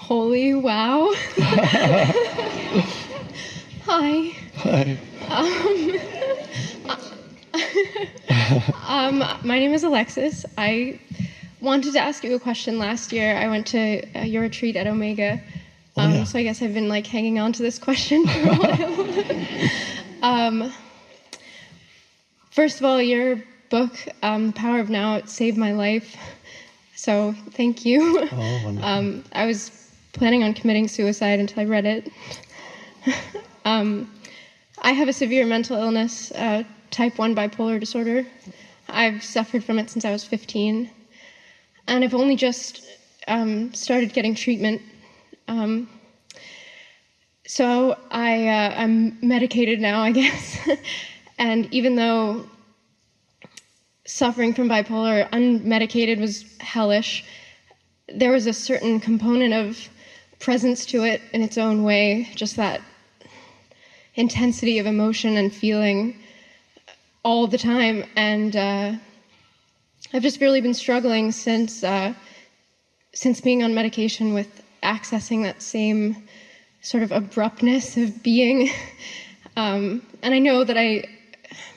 Holy wow. Hi. Hi. My name is Alexis. I wanted to ask you a question last year. I went to your retreat at Omega. So I guess I've been like hanging on to this question for a while. First of all, your book, The Power of Now, it saved my life. So thank you. Oh, wonderful. I was planning on committing suicide until I read it. I have a severe mental illness, type 1 bipolar disorder. I've suffered from it since I was 15. And I've only just started getting treatment. So I'm medicated now, I guess. And even though suffering from bipolar unmedicated was hellish, there was a certain component of presence to it in its own way, just that intensity of emotion and feeling all the time. And I've just really been struggling since being on medication with accessing that same sort of abruptness of being. And I know that I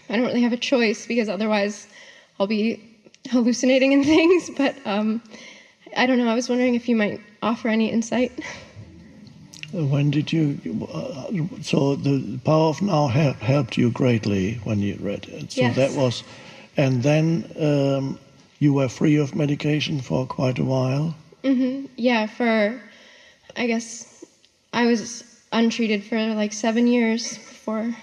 don't really have a choice, because otherwise I'll be hallucinating and things, but I don't know, I was wondering if you might offer any insight. When did you, so the Power of Now helped you greatly when you read it. So yes. That was, and then you were free of medication for quite a while? Mm-hmm. Yeah, I guess I was untreated for like 7 years before.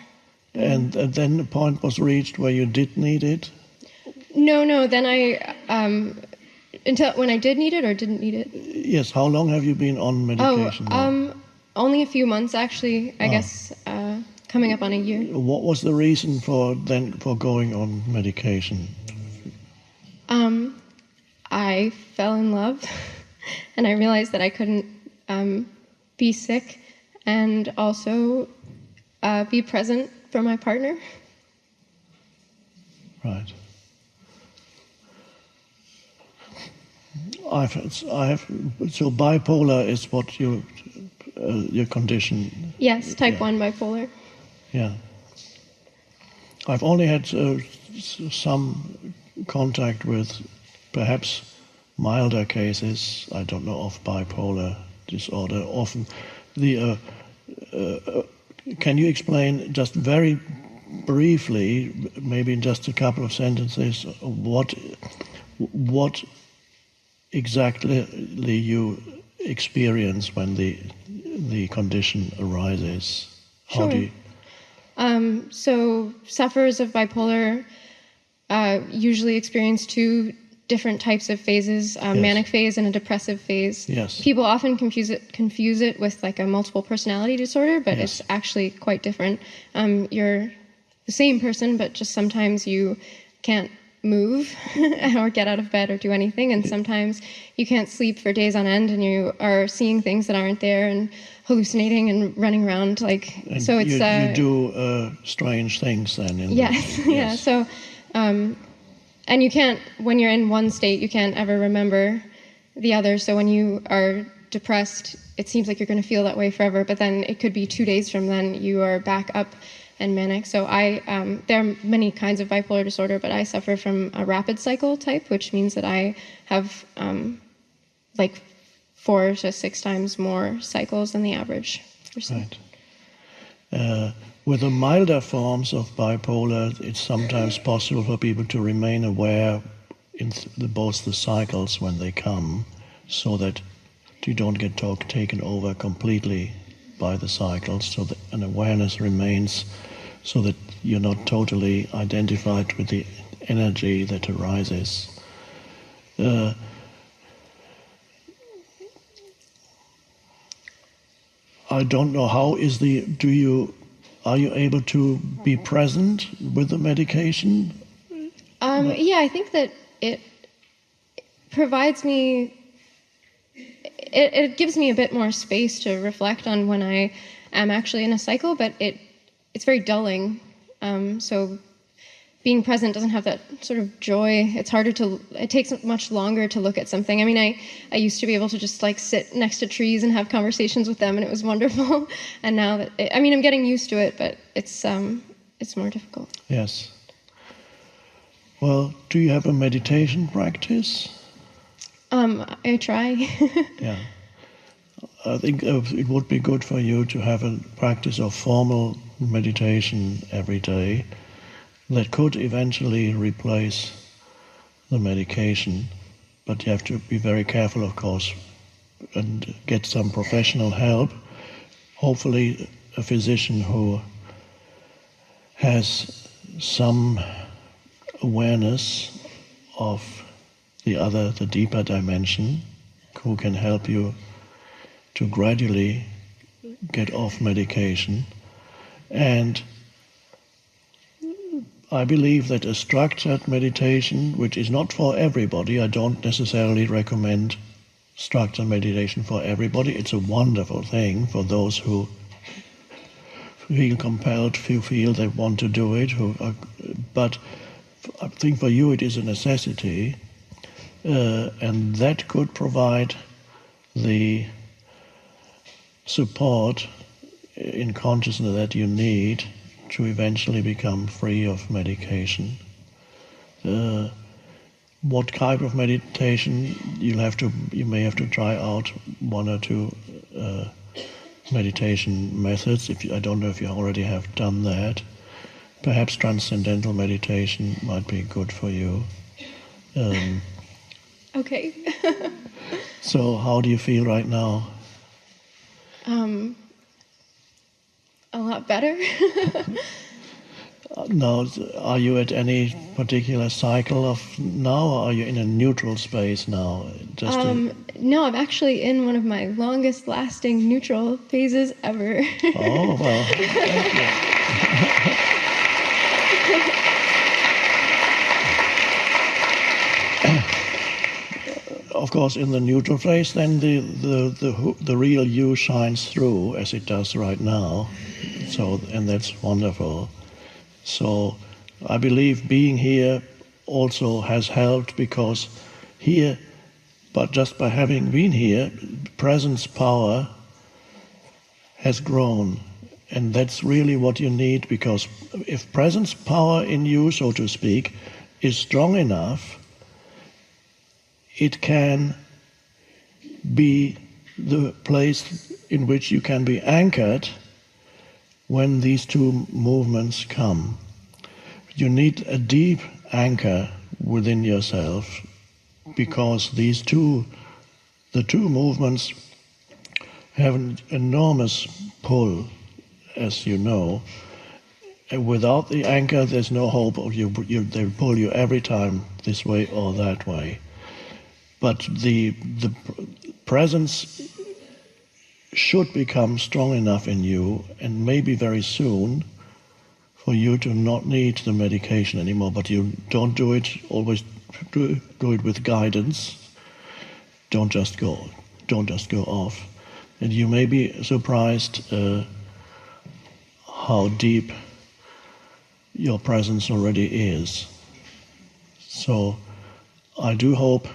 And then the point was reached where you did need it? No, then until when I did need it or didn't need it? Yes, how long have you been on medication now? Only a few months, actually, I guess, coming up on a year. What was the reason for going on medication? I fell in love, and I realized that I couldn't be sick and also be present for my partner. Right. So bipolar is what your condition? Yes, type 1 bipolar. Yeah. I've only had some contact with perhaps milder cases, I don't know, of bipolar disorder. Often can you explain just very briefly, maybe in just a couple of sentences, what exactly you experience when the condition arises? Sure. How do you... So sufferers of bipolar usually experience two different types of phases, Yes. manic phase and a depressive phase. Yes. People often confuse it with like a multiple personality disorder, but Yes. it's actually quite different. You're the same person, but just sometimes you can't move or get out of bed or do anything, and sometimes you can't sleep for days on end, and you are seeing things that aren't there and hallucinating and running around And so it's you do strange things then. Yes. Yeah. So and you can't, when you're in one state, you can't ever remember the other. So when you are depressed, it seems like you're going to feel that way forever, but then it could be 2 days from then you are back up and manic. So there are many kinds of bipolar disorder, but I suffer from a rapid cycle type, which means that I have like 4 to 6 times more cycles than the average person. Right. With the milder forms of bipolar, it's sometimes possible for people to remain aware in both the cycles when they come, so that you don't get taken over completely by the cycles, so that an awareness remains, so that you're not totally identified with the energy that arises. I don't know, are you able to be present with the medication? Yeah, I think that it provides me, it gives me a bit more space to reflect on when I am actually in a cycle, but it's very dulling. So being present doesn't have that sort of joy. It takes much longer to look at something. I mean, I used to be able to just like sit next to trees and have conversations with them, and it was wonderful. And now that, I'm getting used to it, but it's more difficult. Yes. Well, do you have a meditation practice? I try. Yeah. I think it would be good for you to have a practice of formal meditation every day that could eventually replace the medication. But you have to be very careful, of course, and get some professional help. Hopefully a physician who has some awareness of the deeper dimension, who can help you to gradually get off medication. And I believe that a structured meditation, which is not for everybody, I don't necessarily recommend structured meditation for everybody. It's a wonderful thing for those who feel compelled, who feel they want to do it. But I think for you it is a necessity, and that could provide the support in consciousness that you need to eventually become free of medication. What type of meditation? You may have to try out one or two meditation methods. I don't know if you already have done that. Perhaps transcendental meditation might be good for you. Okay. So how do you feel right now? A lot better. Now, are you at any particular cycle of now, or are you in a neutral space now? No, I'm actually in one of my longest lasting neutral phases ever. Oh, well, thank you. Of course, in the neutral phase, then the real you shines through, as it does right now. So, and that's wonderful. So, I believe being here also has helped, because here, but just by having been here, presence power has grown. And that's really what you need, because if presence power in you, so to speak, is strong enough, it can be the place in which you can be anchored when these two movements come. You need a deep anchor within yourself, because the two movements have an enormous pull, as you know. And without the anchor, there's no hope of they pull you every time this way or that way. But the presence should become strong enough in you, and maybe very soon, for you to not need the medication anymore. But you don't do it, always do it with guidance. Don't just go off. And you may be surprised how deep your presence already is. So I do hope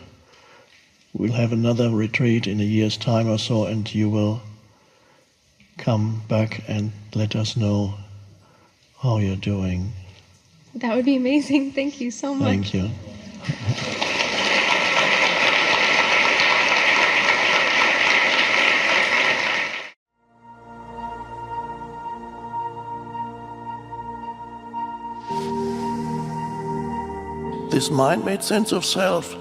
we'll have another retreat in a year's time or so, and you will come back and let us know how you're doing. That would be amazing. Thank you so much. Thank you. This mind-made sense of self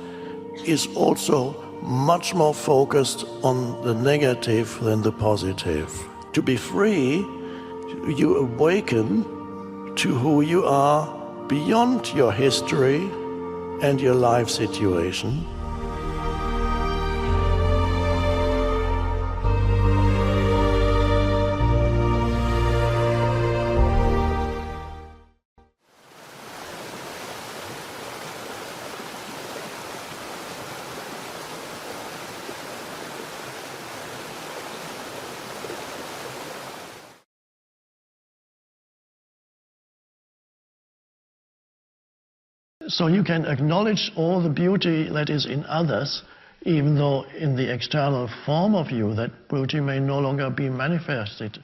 is also much more focused on the negative than the positive. To be free, you awaken to who you are beyond your history and your life situation. So you can acknowledge all the beauty that is in others, even though in the external form of you that beauty may no longer be manifested.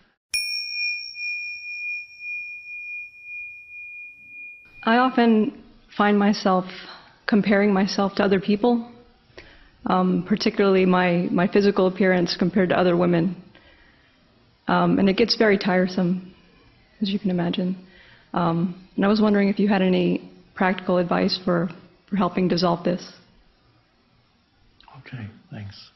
I often find myself comparing myself to other people, particularly my physical appearance compared to other women. And it gets very tiresome, as you can imagine. And I was wondering if you had any practical advice for helping dissolve this. Okay, thanks.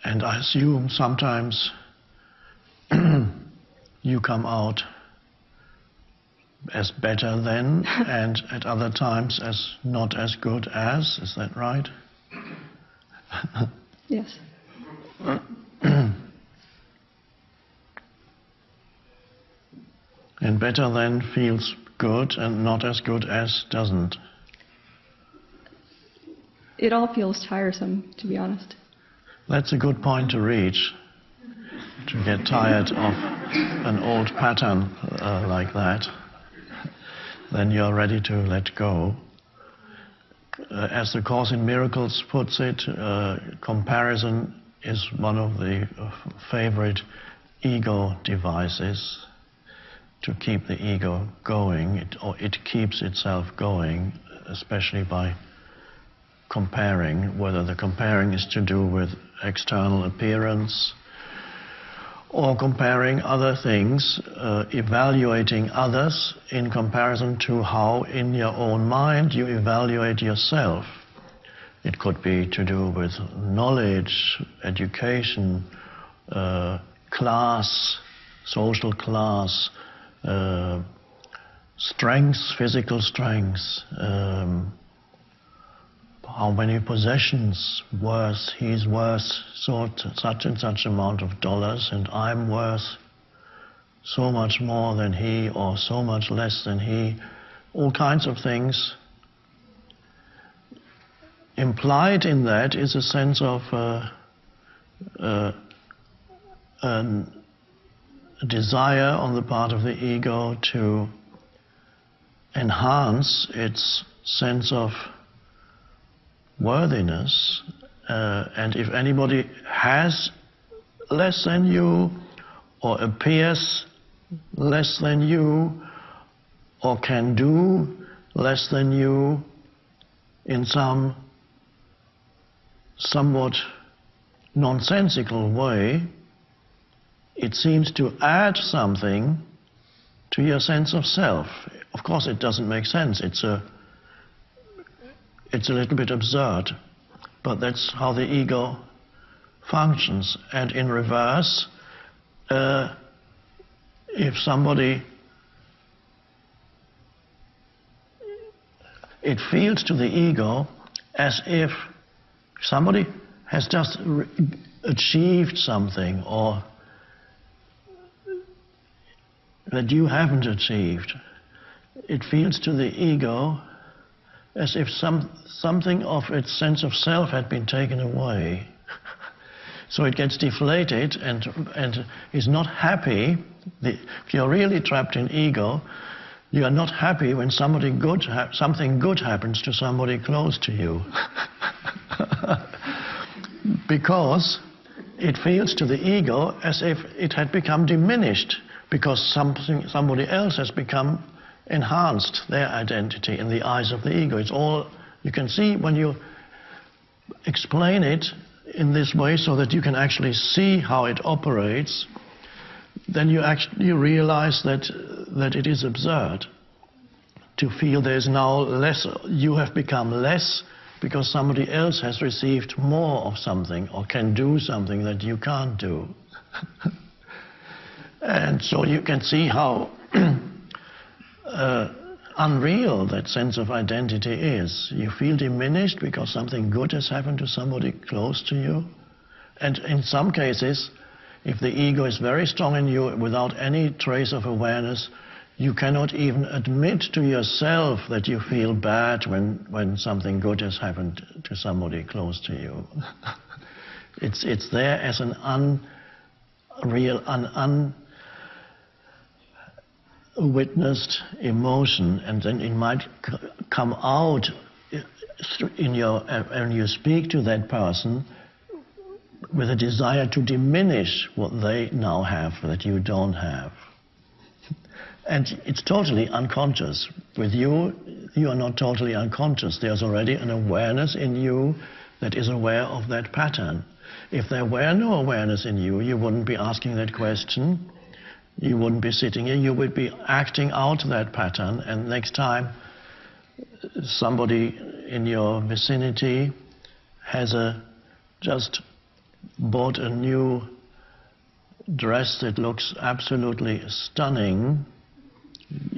And I assume sometimes you come out as better than, and at other times as not as good as. Is that right? Yes. And better than feels good, and not as good as doesn't. It all feels tiresome, to be honest. That's a good point to reach, to get tired of an old pattern like that. Then you're ready to let go. As the Course in Miracles puts it, comparison is one of the favorite ego devices to keep the ego going, or it keeps itself going, especially by comparing, whether the comparing is to do with external appearance or comparing other things, evaluating others in comparison to how in your own mind you evaluate yourself. It could be to do with knowledge, education, class, social class, strengths, physical strengths, how many possessions, worth, he's worth such and such amount of dollars, and I'm worth so much more than he, or so much less than he. All kinds of things. Implied in that is a sense of a desire on the part of the ego to enhance its sense of worthiness, and if anybody has less than you, or appears less than you, or can do less than you in some somewhat nonsensical way, it seems to add something to your sense of self. Of course, it doesn't make sense. It's a little bit absurd, but that's how the ego functions. And in reverse, if somebody, it feels to the ego as if somebody has just achieved something, or that you haven't achieved. It feels to the ego as if something of its sense of self had been taken away. So it gets deflated and is not happy. If you're really trapped in ego, you are not happy when something good happens to somebody close to you. Because it feels to the ego as if it had become diminished, because somebody else has become enhanced their identity in the eyes of the ego. It's all you can see when you explain it in this way, so that you can actually see how it operates. Then you realize that it is absurd to feel there's now less. You have become less because somebody else has received more of something, or can do something that you can't do. And so you can see how unreal that sense of identity is. You feel diminished because something good has happened to somebody close to you. And in some cases, if the ego is very strong in you without any trace of awareness, You cannot even admit to yourself that you feel bad when something good has happened to somebody close to you. It's there as an unwitnessed emotion, and then it might come out in when you speak to that person with a desire to diminish what they now have that you don't have. And it's totally unconscious. With you, you are not totally unconscious. There's already an awareness in you that is aware of that pattern. If there were no awareness in you, you wouldn't be asking that question. You wouldn't be sitting here. You would be acting out that pattern. And next time somebody in your vicinity has just bought a new dress that looks absolutely stunning,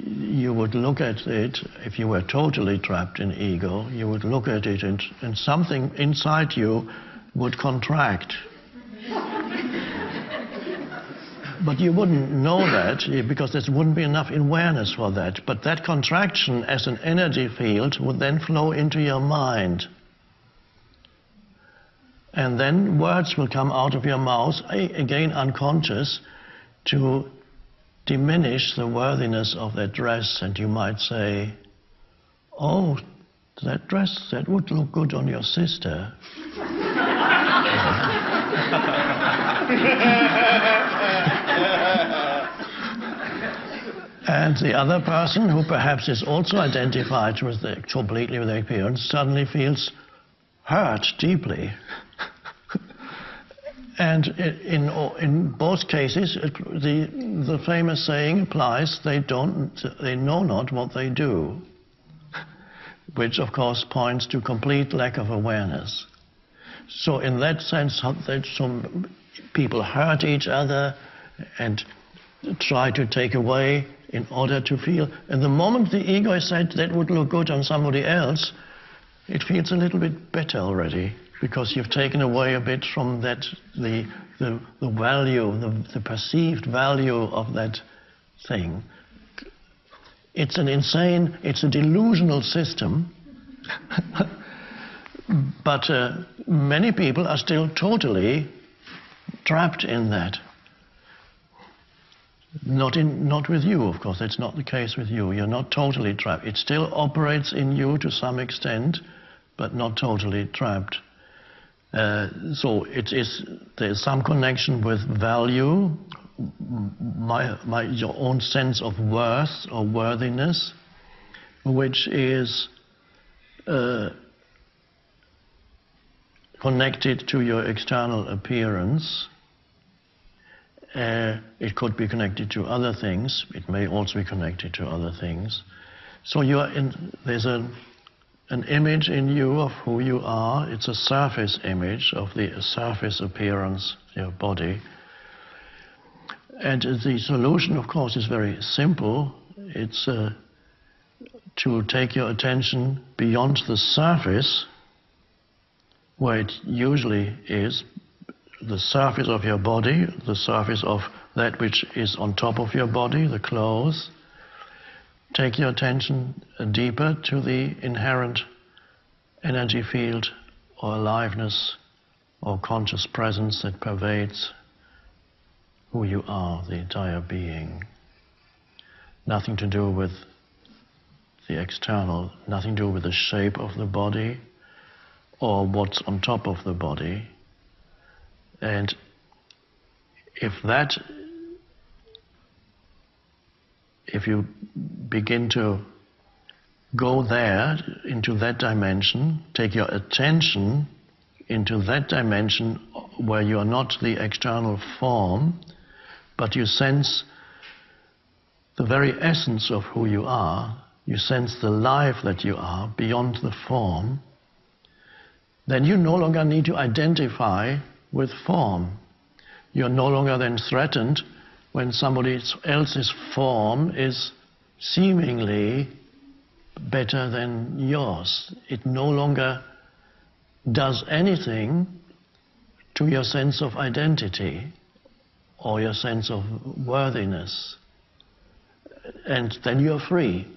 you would look at it, if you were totally trapped in ego, you would look at it and something inside you would contract. But you wouldn't know that because there wouldn't be enough awareness for that. But that contraction as an energy field would then flow into your mind. And then words will come out of your mouth, again unconscious, to diminish the worthiness of that dress. And you might say, "Oh, that dress, that would look good on your sister." And the other person, who perhaps is also identified completely with the appearance, suddenly feels hurt deeply. And in both cases, the famous saying applies: they know not what they do, which of course points to complete lack of awareness. So in that sense, some people hurt each other and try to take away in order to feel. And the moment the ego said that would look good on somebody else, it feels a little bit better already, because you've taken away a bit from that, the value, the perceived value of that thing. It's it's a delusional system, but many people are still totally trapped in that. Not with you, of course. That's not the case with you. You're not totally trapped. It still operates in you to some extent, but not totally trapped. So there's some connection with value, your own sense of worth or worthiness, which is connected to your external appearance. It could be connected to other things. It may also be connected to other things. So there's an image in you of who you are. It's a surface image of the surface appearance of your body. And the solution, of course, is very simple. It's to take your attention beyond the surface, where it usually is, the surface of your body, the surface of that which is on top of your body, the clothes. Take your attention deeper to the inherent energy field or aliveness or conscious presence that pervades who you are, the entire being. Nothing to do with the external, nothing to do with the shape of the body or what's on top of the body. And if you begin to go there, into that dimension, take your attention into that dimension where you are not the external form, but you sense the very essence of who you are, you sense the life that you are beyond the form, then you no longer need to identify with form. You're no longer then threatened when somebody else's form is seemingly better than yours. It no longer does anything to your sense of identity or your sense of worthiness. And then you're free.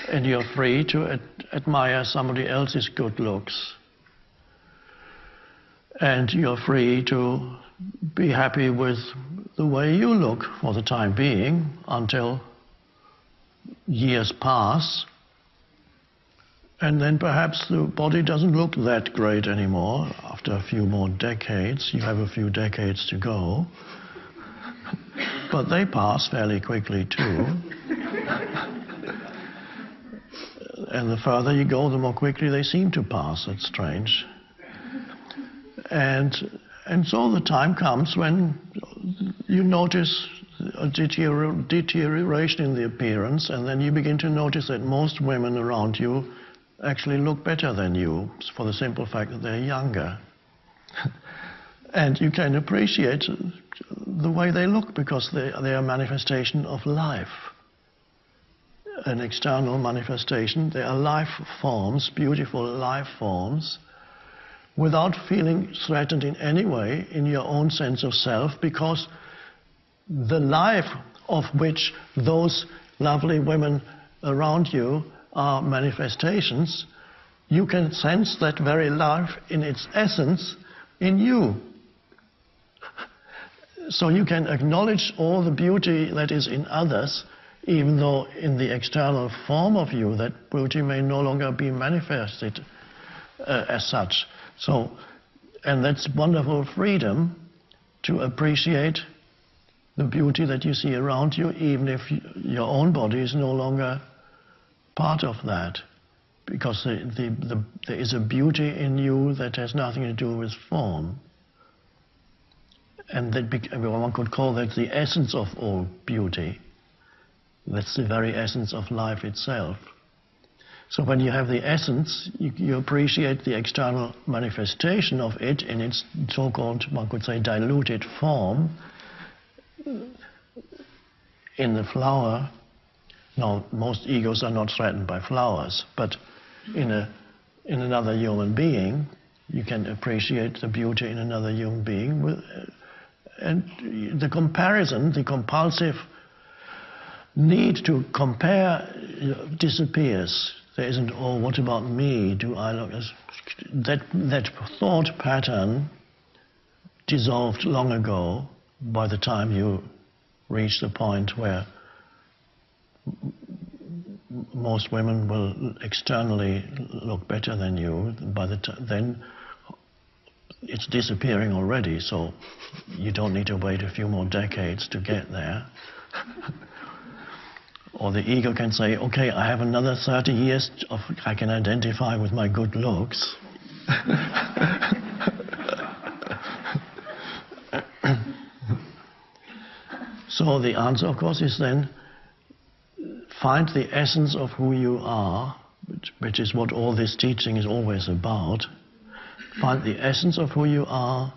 And you're free to admire somebody else's good looks. And you're free to be happy with the way you look for the time being until years pass. And then perhaps the body doesn't look that great anymore after a few more decades. You have a few decades to go. But they pass fairly quickly too. And the further you go, the more quickly they seem to pass. That's strange. And so the time comes when you notice a deterioration in the appearance, and then you begin to notice that most women around you actually look better than you, for the simple fact that they're younger. And you can appreciate the way they look because they are a manifestation of life. An external manifestation. They are life forms, beautiful life forms, without feeling threatened in any way in your own sense of self, because the life of which those lovely women around you are manifestations, you can sense that very life in its essence in you. So you can acknowledge all the beauty that is in others, even though in the external form of you that beauty may no longer be manifested as such. So, and that's wonderful freedom to appreciate the beauty that you see around you, even if your own body is no longer part of that, because there is a beauty in you that has nothing to do with form. And that one could call that the essence of all beauty. That's the very essence of life itself. So when you have the essence, you appreciate the external manifestation of it in its so-called, one could say, diluted form. In the flower, now most egos are not threatened by flowers, but in another human being, you can appreciate the beauty in another human being. And the comparison, the compulsive need to compare disappears. There isn't, oh, what about me? Do I look as... That thought pattern dissolved long ago by the time you reach the point where most women will externally look better than you. Then it's disappearing already, so you don't need to wait a few more decades to get there. Or the ego can say, okay, I have another 30 years I can identify with my good looks. So the answer, of course, is then find the essence of who you are, which is what all this teaching is always about. Find the essence of who you are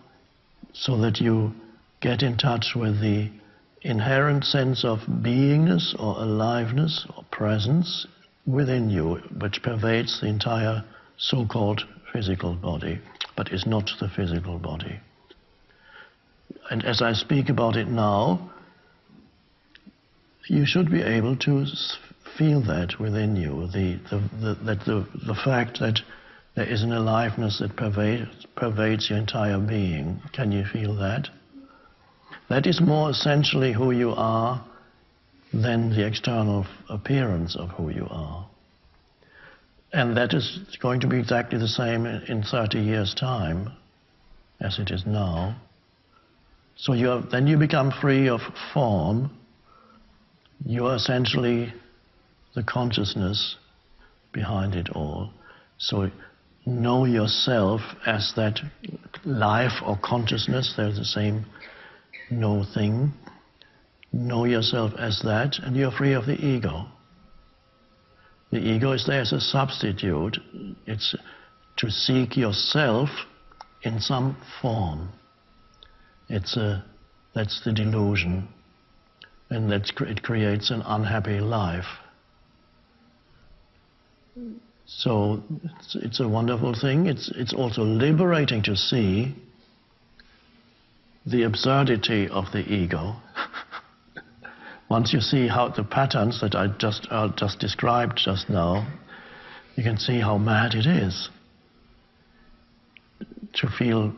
so that you get in touch with the inherent sense of beingness or aliveness or presence within you, which pervades the entire so-called physical body, but is not the physical body. And as I speak about it now, you should be able to feel that within you, the fact that there is an aliveness that pervades your entire being. Can you feel that? That is more essentially who you are than the external appearance of who you are. And that is going to be exactly the same in 30 years' time as it is now. So then you become free of form. You are essentially the consciousness behind it all. So know yourself as that life or consciousness. They're the same no thing. Know yourself as that, and you're free of the ego. The ego is there as a substitute. It's to seek yourself in some form. That's the delusion, and it creates an unhappy life. So it's a wonderful thing. It's also liberating to see the absurdity of the ego Once you see how the patterns that I just described just now, you can see how mad it is to feel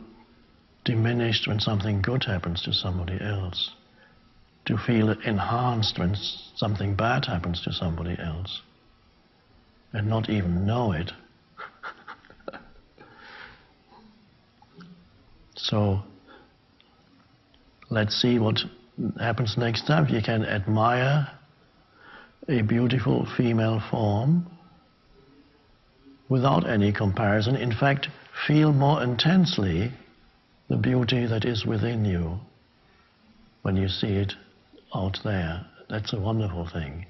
diminished when something good happens to somebody else, to feel enhanced when something bad happens to somebody else, and not even know it. So let's see what happens next time. You can admire a beautiful female form without any comparison. In fact, feel more intensely the beauty that is within you when you see it out there. That's a wonderful thing.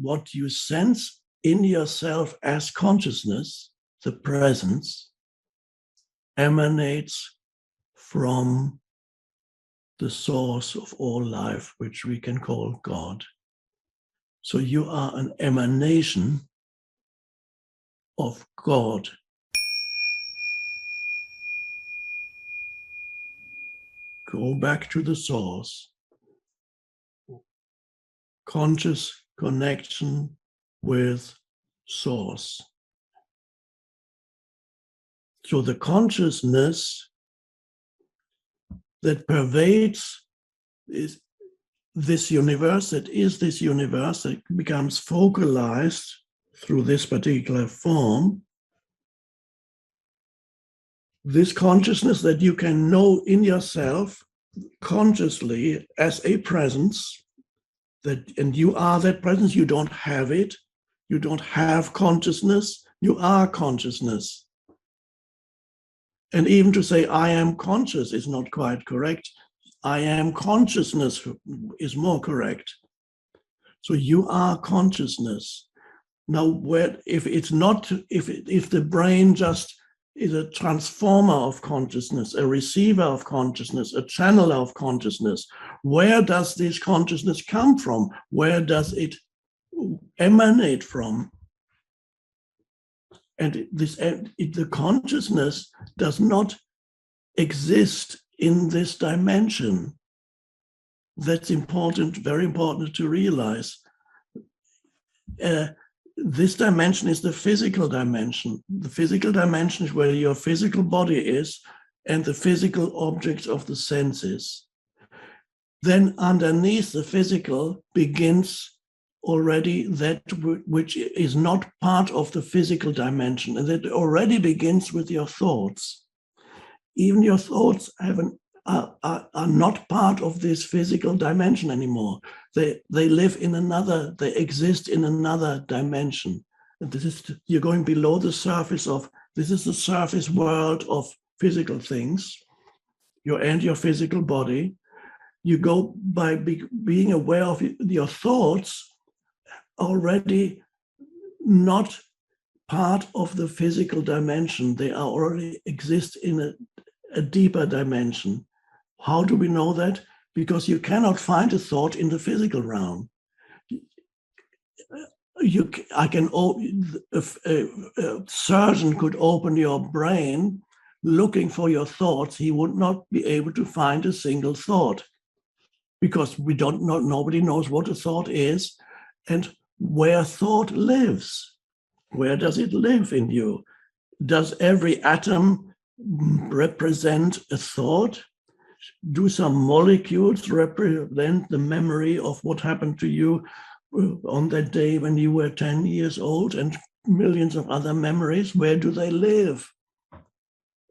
What you sense in yourself as consciousness, the presence, emanates from the source of all life, which we can call God. So you are an emanation of God. Go back to the source. Conscious connection with source. So the consciousness that pervades this universe, that becomes focalized through this particular form, this consciousness that you can know in yourself consciously as a presence, and you are that presence. You don't have it. You don't have consciousness. You are consciousness. And even to say I am conscious is not quite correct. I am consciousness is more correct. So you are consciousness. Now, if the brain just is a transformer of consciousness, a receiver of consciousness, a channel of consciousness, where does this consciousness come from? Where does it emanate from? And the consciousness does not exist in this dimension. That's important, very important to realize. This dimension is the physical dimension. The physical dimension is where your physical body is and the physical objects of the senses. Then underneath the physical begins already that which is not part of the physical dimension, and that already begins with your thoughts. Even your thoughts are not part of this physical dimension anymore. They live in another, they exist in another dimension. And you're going below the surface this is the surface world of physical things, your physical body. You go by being aware of your thoughts already not part of the physical dimension. They already exist in a deeper dimension. How do we know that? Because you cannot find a thought in the physical realm. A surgeon could open your brain looking for your thoughts. He would not be able to find a single thought, because we don't know, nobody knows what a thought is and where thought lives. Where does it live in you? Does every atom represent a thought? Do some molecules represent the memory of what happened to you on that day when you were 10 years old, and millions of other memories? Where do they live?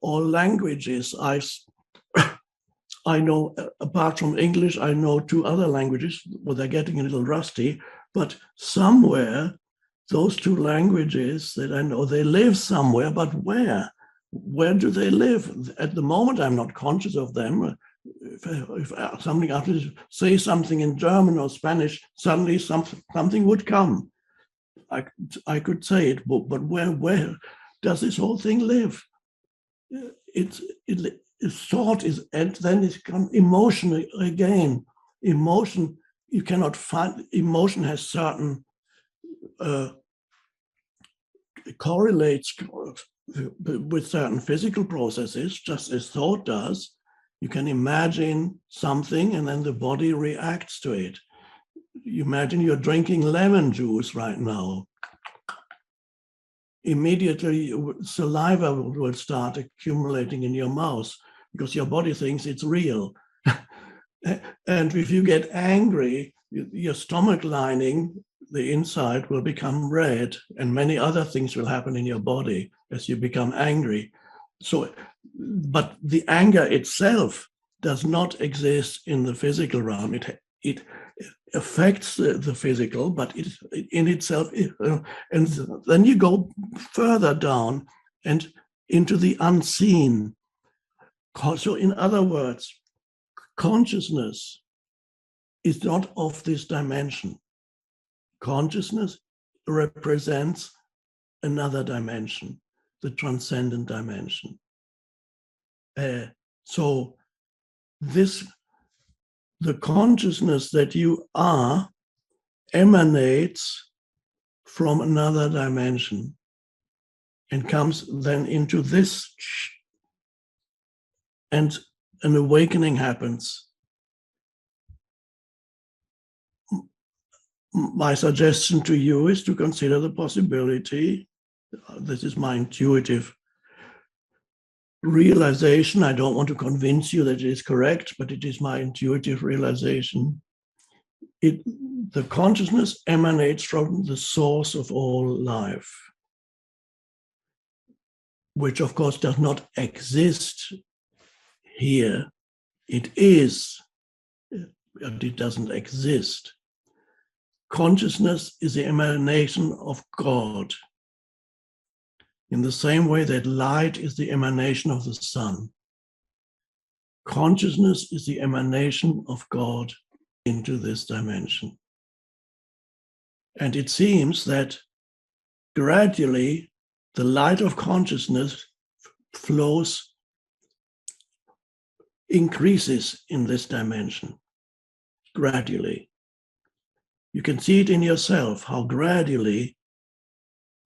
All languages. I know, apart from English, I know 2 other languages. Well, they're getting a little rusty, but somewhere, those 2 languages that I know, they live somewhere, but where? Where do they live? At the moment, I'm not conscious of them. If something, I have to say something in German or Spanish, suddenly something would come. I could say it, but where does this whole thing live? thought is, and then it becomes emotion again. Emotion, you cannot find, emotion has certain, correlates with certain physical processes, just as thought does. You can imagine something and then the body reacts to it. You imagine you're drinking lemon juice right now. Immediately, saliva will start accumulating in your mouth because your body thinks it's real. And if you get angry, your stomach lining, the inside, will become red, and many other things will happen in your body as you become angry. So, but the anger itself does not exist in the physical realm. It affects the physical, but it in itself, and then you go further down and into the unseen. So, in other words, consciousness is not of this dimension. Consciousness represents another dimension, the transcendent dimension. So the consciousness that you are emanates from another dimension and comes then into this, and an awakening happens. My suggestion to you is to consider the possibility, this is my intuitive realization. I don't want to convince you that it is correct, but it is my intuitive realization. The consciousness emanates from the source of all life, which of course does not exist here. It is, but it doesn't exist. Consciousness is the emanation of God, in the same way that light is the emanation of the sun. Consciousness is the emanation of God into this dimension. And it seems that gradually the light of consciousness flows, increases in this dimension, gradually. You can see it in yourself, how gradually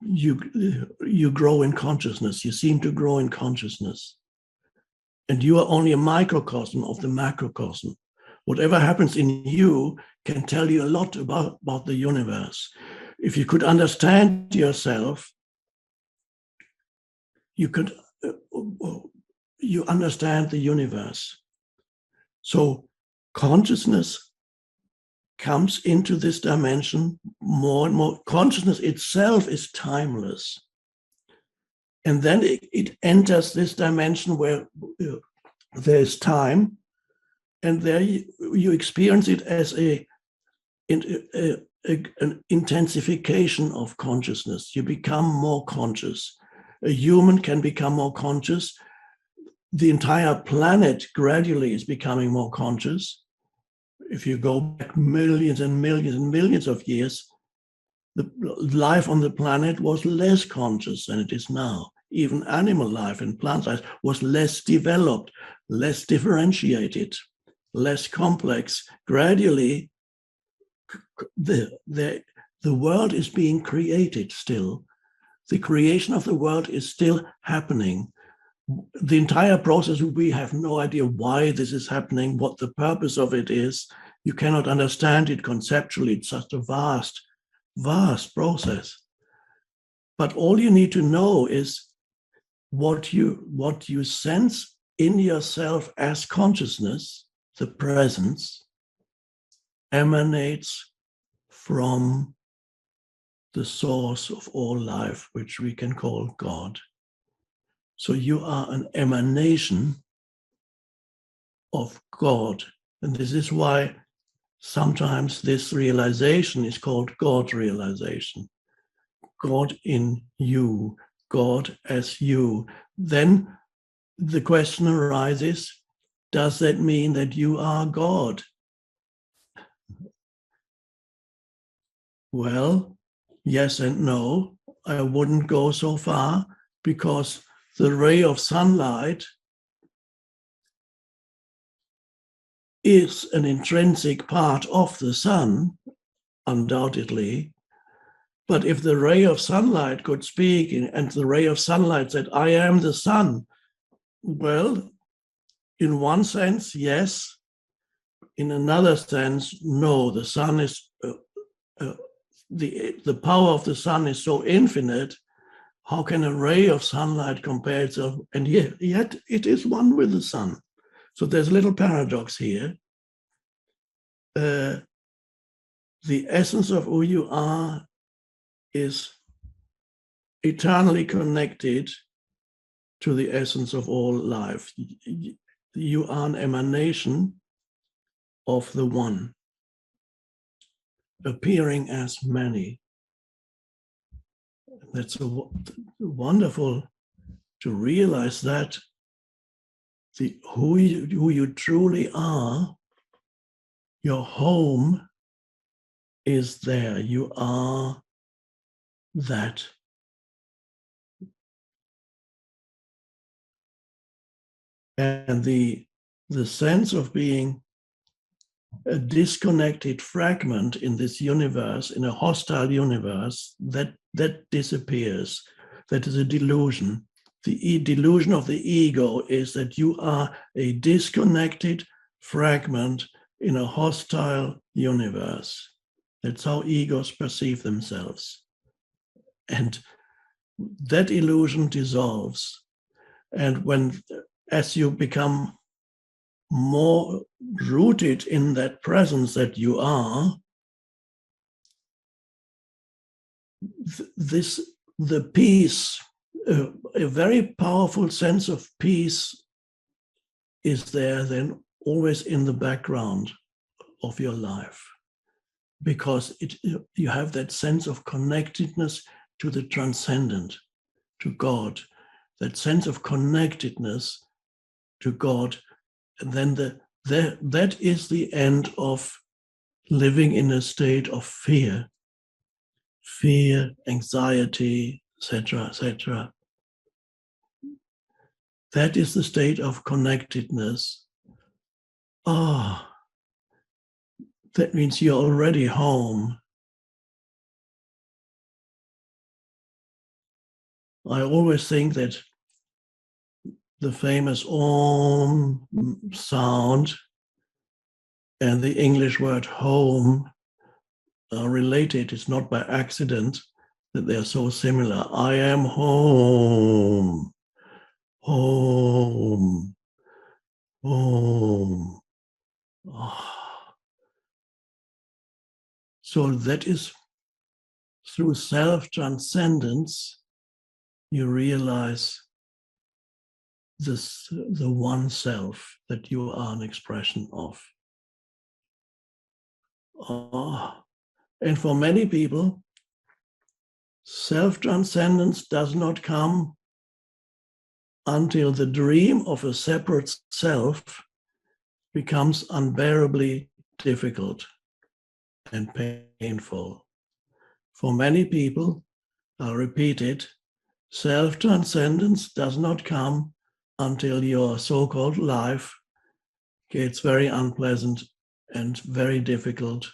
you grow in consciousness. You seem to grow in consciousness. And you are only a microcosm of the macrocosm. Whatever happens in you can tell you a lot about the universe. If you could understand yourself, you understand the universe. So consciousness comes into this dimension more and more. Consciousness itself is timeless. And then it enters this dimension where there is time, and there you experience it as an intensification of consciousness. You become more conscious. A human can become more conscious. The entire planet gradually is becoming more conscious. If you go back millions and millions and millions of years, the life on the planet was less conscious than it is now. Even animal life and plant life was less developed, less differentiated, less complex. Gradually, the world is being created still. The creation of the world is still happening. The entire process, we have no idea why this is happening, what the purpose of it is. You cannot understand it conceptually. It's such a vast, vast process. But all you need to know is what you sense in yourself as consciousness, the presence, emanates from the source of all life, which we can call God. So you are an emanation of God. And this is why sometimes this realization is called God realization. God in you, God as you. Then the question arises, does that mean that you are God? Well, yes and no. I wouldn't go so far, because the ray of sunlight is an intrinsic part of the sun, undoubtedly. But if the ray of sunlight could speak and the ray of sunlight said, I am the sun, well, in one sense, yes. In another sense, no. The sun is, the power of the sun is so infinite. How can a ray of sunlight compare itself? And yet it is one with the sun. So there's a little paradox here. The essence of who you are is eternally connected to the essence of all life. You are an emanation of the one, appearing as many. That's wonderful to realize that who you truly are, your home is there. You are that. And the sense of being a disconnected fragment in this universe, in a hostile universe, that disappears. That is a delusion. The delusion of the ego is that you are a disconnected fragment in a hostile universe. That's how egos perceive themselves. And that illusion dissolves. And as you become more rooted in that presence that you are, the peace, a very powerful sense of peace is there then always in the background of your life, because you have that sense of connectedness to the transcendent, to God, that sense of connectedness to God. And then that is the end of living in a state of fear, anxiety, etc., etc. That is the state of connectedness. That means you're already home. I always think that the famous Om sound and the English word home are related. It's not by accident that they're so similar. I am home, home, home. So that is through self-transcendence, you realize the one self that you are an expression of. And for many people, self-transcendence does not come until the dream of a separate self becomes unbearably difficult and painful. For many people, I'll repeat it, self-transcendence does not come until your so-called life gets very unpleasant and very difficult,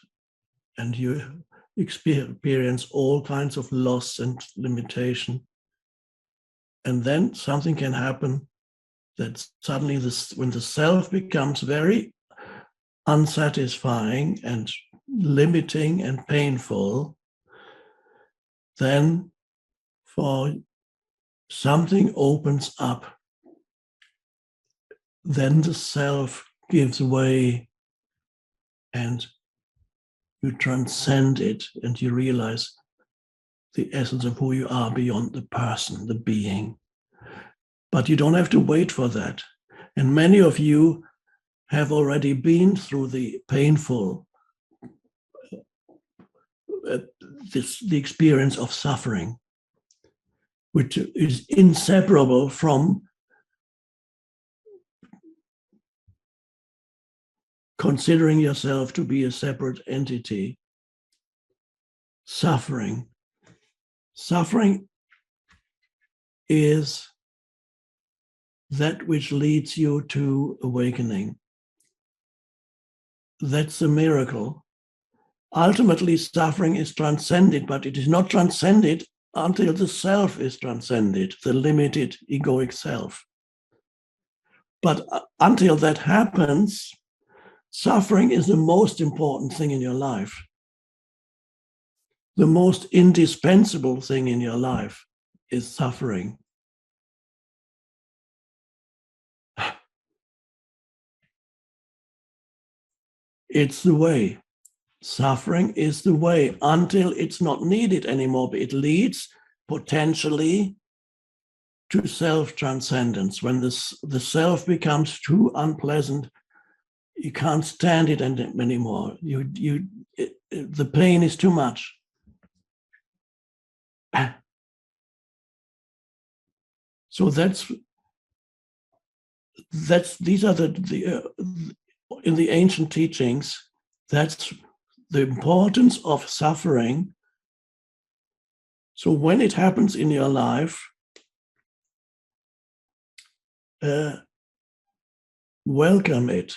and you experience all kinds of loss and limitation. And then something can happen that suddenly when the self becomes very unsatisfying and limiting and painful, then for something opens up. Then the self gives way and you transcend it and you realize the essence of who you are beyond the person, the being. But you don't have to wait for that. And many of you have already been through the painful, the experience of suffering, which is inseparable from considering yourself to be a separate entity. Suffering is that which leads you to awakening. That's a miracle. Ultimately, suffering is transcended, but it is not transcended until the self is transcended, the limited egoic self. But until that happens, suffering is the most important thing in your life. The most indispensable thing in your life is suffering. It's the way. Suffering is the way until it's not needed anymore, but it leads potentially to self-transcendence. When the self becomes too unpleasant, you can't stand it anymore. The pain is too much. So these are in the ancient teachings, that's the importance of suffering. So when it happens in your life, welcome it.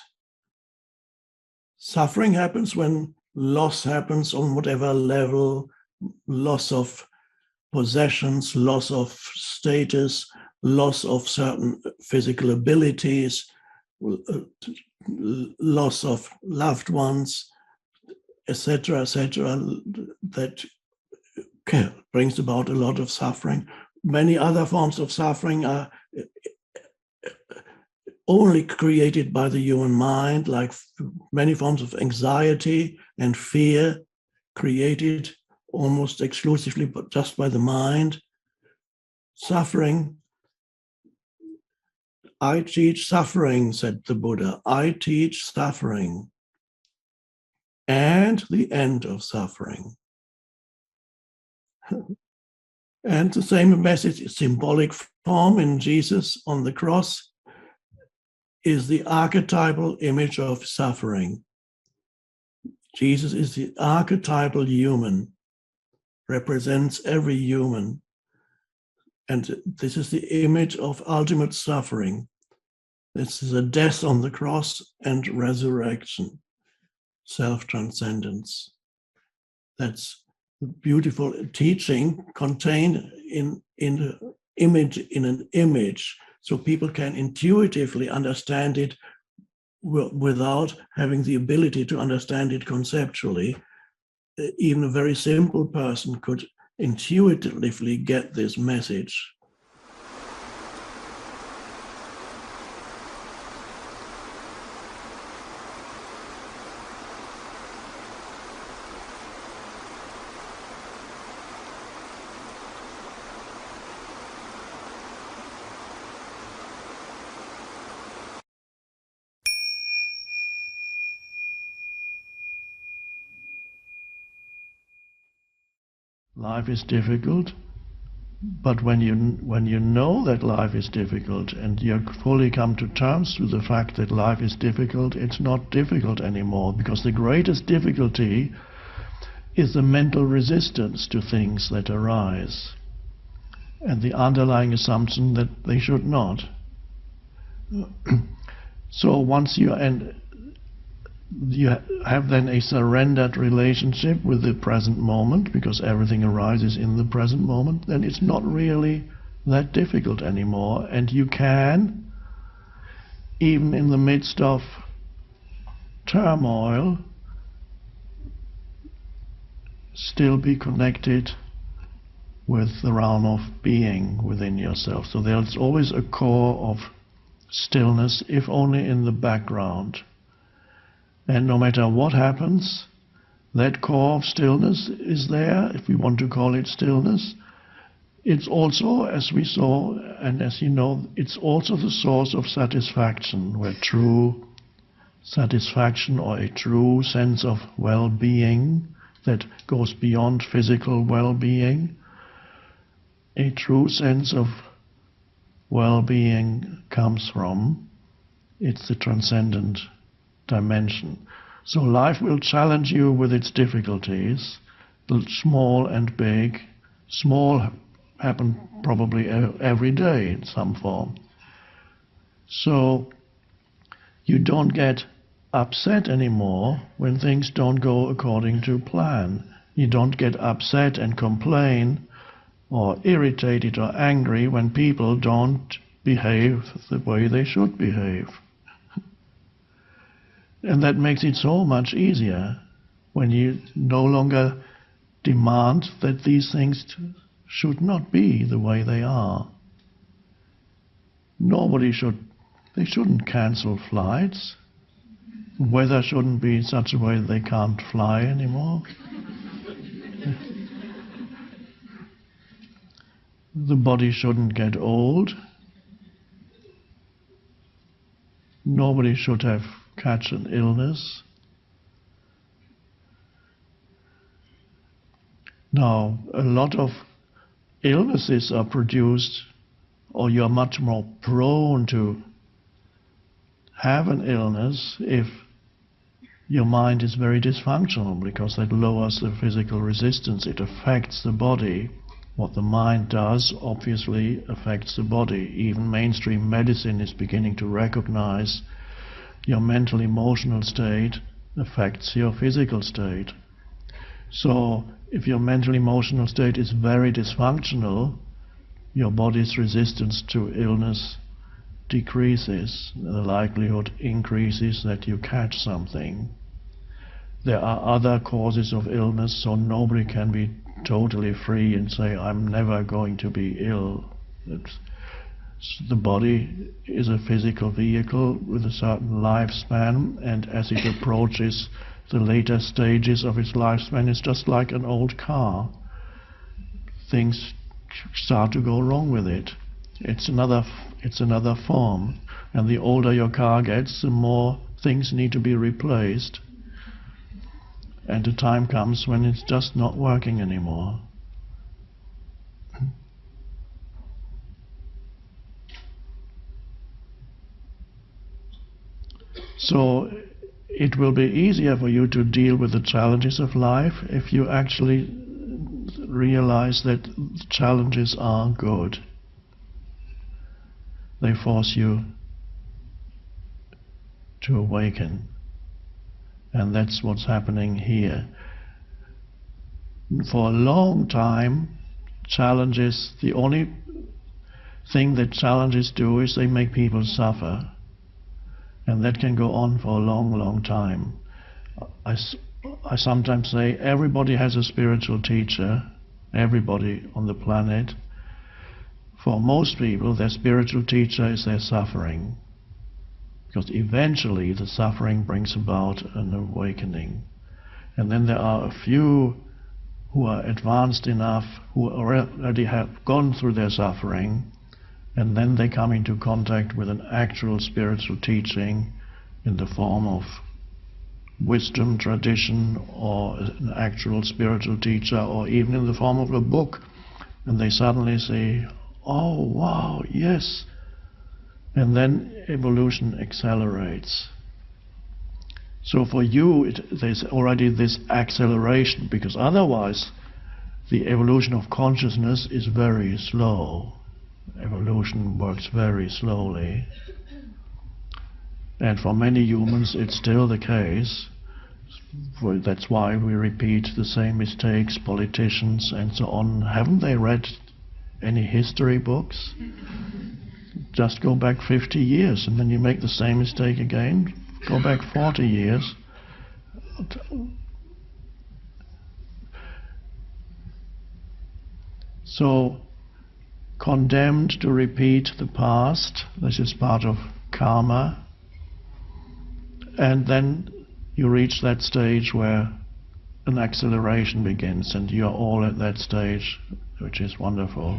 Suffering happens when loss happens on whatever level, loss of possessions, loss of status, loss of certain physical abilities, loss of loved ones, etc., that brings about a lot of suffering. Many other forms of suffering are only created by the human mind, like many forms of anxiety and fear, created almost exclusively but just by the mind. Suffering. I teach suffering, said the Buddha. I teach suffering and the end of suffering. And the same message, symbolic form in Jesus on the cross, is the archetypal image of suffering. Jesus is the archetypal human, represents every human. And this is the image of ultimate suffering. This is a death on the cross and resurrection, self-transcendence. That's a beautiful teaching contained in an image, so people can intuitively understand it without having the ability to understand it conceptually. Even a very simple person could intuitively get this message. Life is difficult, but when you know that life is difficult and you fully come to terms with the fact that life is difficult, it's not difficult anymore, because the greatest difficulty is the mental resistance to things that arise and the underlying assumption that they should not. So once you have then a surrendered relationship with the present moment, because everything arises in the present moment, then it's not really that difficult anymore, and you can, even in the midst of turmoil, still be connected with the realm of being within yourself. So there's always a core of stillness, if only in the background. And no matter what happens, that core of stillness is there, if we want to call it stillness. It's also, as we saw, and as you know, it's also the source of satisfaction, where true satisfaction or a true sense of well-being that goes beyond physical well-being, a true sense of well-being comes from. It's the transcendent dimension. So life will challenge you with its difficulties, small and big. Small happen probably every day in some form. So you don't get upset anymore when things don't go according to plan. You don't get upset and complain or irritated or angry when people don't behave the way they should behave. And that makes it so much easier when you no longer demand that these things should not be the way they are. They shouldn't cancel flights. Weather shouldn't be in such a way that they can't fly anymore. The body shouldn't get old. Nobody should catch an illness. Now, a lot of illnesses are produced, or you're much more prone to have an illness if your mind is very dysfunctional, because that lowers the physical resistance. It affects the body. What the mind does obviously affects the body. Even mainstream medicine is beginning to recognize your mental emotional state affects your physical state. So if your mental emotional state is very dysfunctional, your body's resistance to illness decreases. The likelihood increases that you catch something. There are other causes of illness, so nobody can be totally free and say, I'm never going to be ill. The body is a physical vehicle with a certain lifespan, and as it approaches the later stages of its lifespan, it's just like an old car. Things start to go wrong with it. It's another form, and the older your car gets, the more things need to be replaced, and the time comes when it's just not working anymore. So it will be easier for you to deal with the challenges of life if you actually realize that challenges are good. They force you to awaken. And that's what's happening here. For a long time, challenges, the only thing that challenges do is they make people suffer. And that can go on for a long, long time. I sometimes say everybody has a spiritual teacher, everybody on the planet. For most people, their spiritual teacher is their suffering. Because eventually the suffering brings about an awakening. And then there are a few who are advanced enough, who already have gone through their suffering, and then they come into contact with an actual spiritual teaching in the form of wisdom, tradition, or an actual spiritual teacher, or even in the form of a book. And they suddenly say, oh wow, yes. And then evolution accelerates. So for you, there's already this acceleration, because otherwise the evolution of consciousness is very slow. Evolution works very slowly. And for many humans it's still the case. That's why we repeat the same mistakes, politicians and so on. Haven't they read any history books? Just go back 50 years and then you make the same mistake again. Go back 40 years. So, condemned to repeat the past, this is part of karma. And then you reach that stage where an acceleration begins, and you're all at that stage, which is wonderful.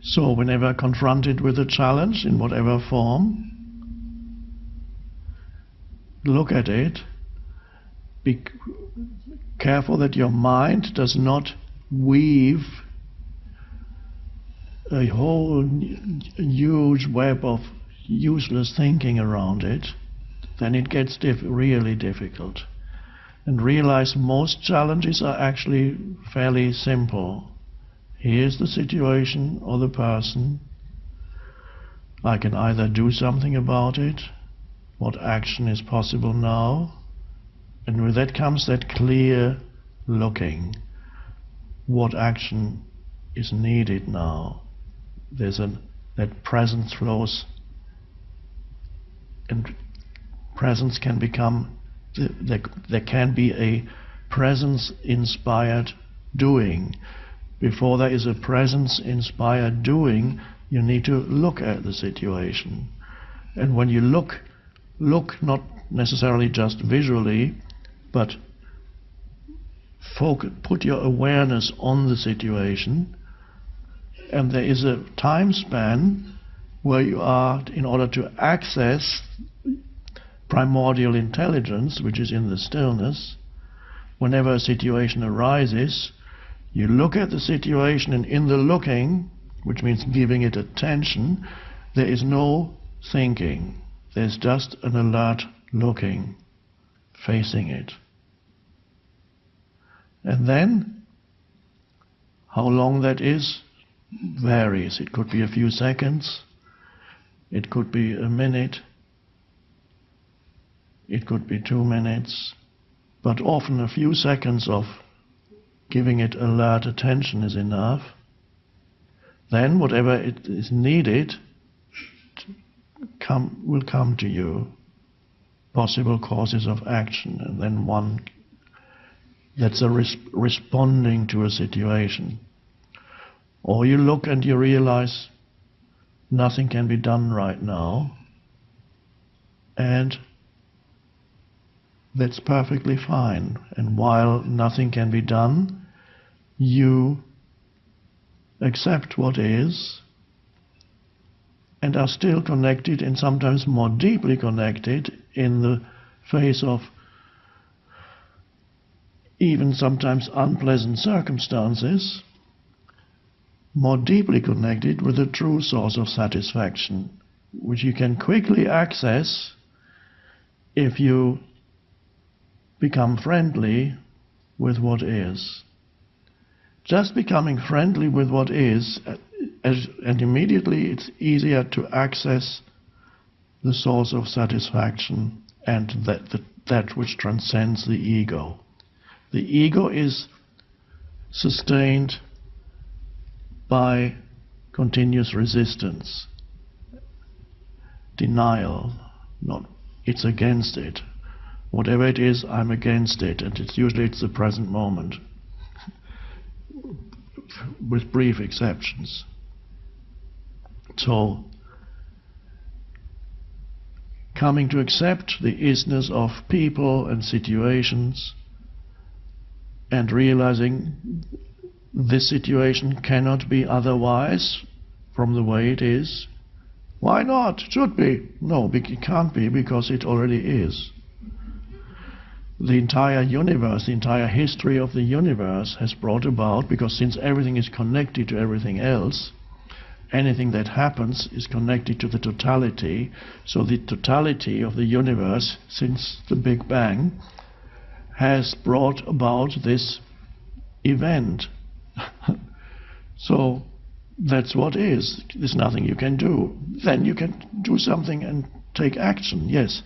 So whenever confronted with a challenge in whatever form, look at it. Be careful that your mind does not weave a whole huge web of useless thinking around it. Then it gets really difficult. And realize most challenges are actually fairly simple. Here's the situation or the person. I can either do something about it, what action is possible now, and with that comes that clear looking. What action is needed now? That presence flows, and presence can become, there can be a presence-inspired doing. Before there is a presence-inspired doing, you need to look at the situation. And when you look not necessarily just visually, but put your awareness on the situation, and there is a time span where you are, in order to access primordial intelligence, which is in the stillness, whenever a situation arises, you look at the situation, and in the looking, which means giving it attention, there is no thinking. There's just an alert looking, facing it. And then, how long that is varies. It could be a few seconds, it could be a minute, it could be 2 minutes, but often a few seconds of giving it alert attention is enough. Then whatever it is needed will come to you. Possible causes of action, and then that's a responding to a situation. Or you look and you realize nothing can be done right now, and that's perfectly fine. And while nothing can be done, you accept what is, and are still connected, and sometimes more deeply connected, in the face of even sometimes unpleasant circumstances, more deeply connected with the true source of satisfaction, which you can quickly access if you become friendly with what is. Just becoming friendly with what is, and immediately it's easier to access the source of satisfaction and that which transcends the ego. The ego is sustained by continuous resistance, denial. It's against it. Whatever it is, I'm against it, and it's the present moment, with brief exceptions. So, coming to accept the isness of people and situations, and realizing this situation cannot be otherwise from the way it is. Why not? It should be. No, it can't be, because it already is. The entire universe, the entire history of the universe has brought about, because since everything is connected to everything else, anything that happens is connected to the totality. So the totality of the universe, since the Big Bang, has brought about this event. So that's what is. There's nothing you can do. Then you can do something and take action, yes.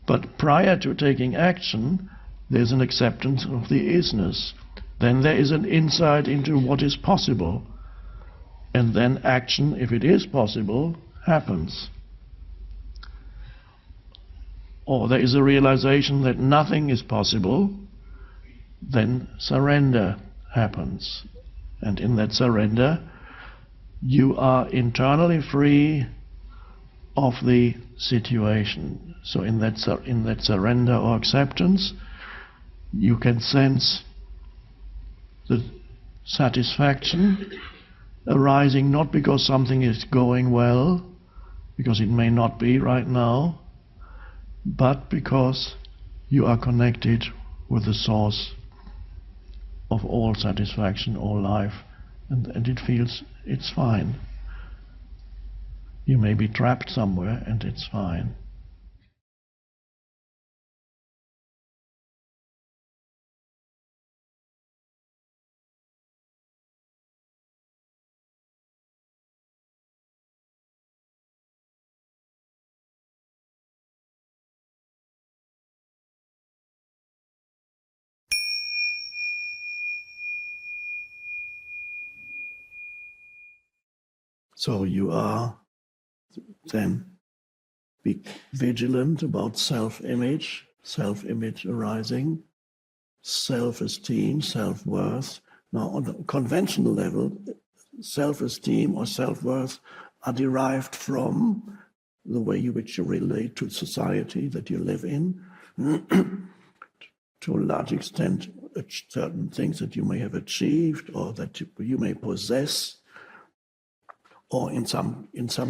But prior to taking action, there's an acceptance of the isness. Then there is an insight into what is possible. And then action, if it is possible, happens. Or there is a realization that nothing is possible, then surrender happens. And in that surrender, you are internally free of the situation. So in that surrender or acceptance, you can sense the satisfaction arising not because something is going well, because it may not be right now, but because you are connected with the source of all satisfaction, all life, and it feels it's fine. You may be trapped somewhere, and it's fine. So you are then be vigilant about self-image arising, self-esteem, self-worth. Now, on the conventional level, self-esteem or self-worth are derived from the way in which you relate to society that you live in. To a large extent, certain things that you may have achieved or that you may possess, or in some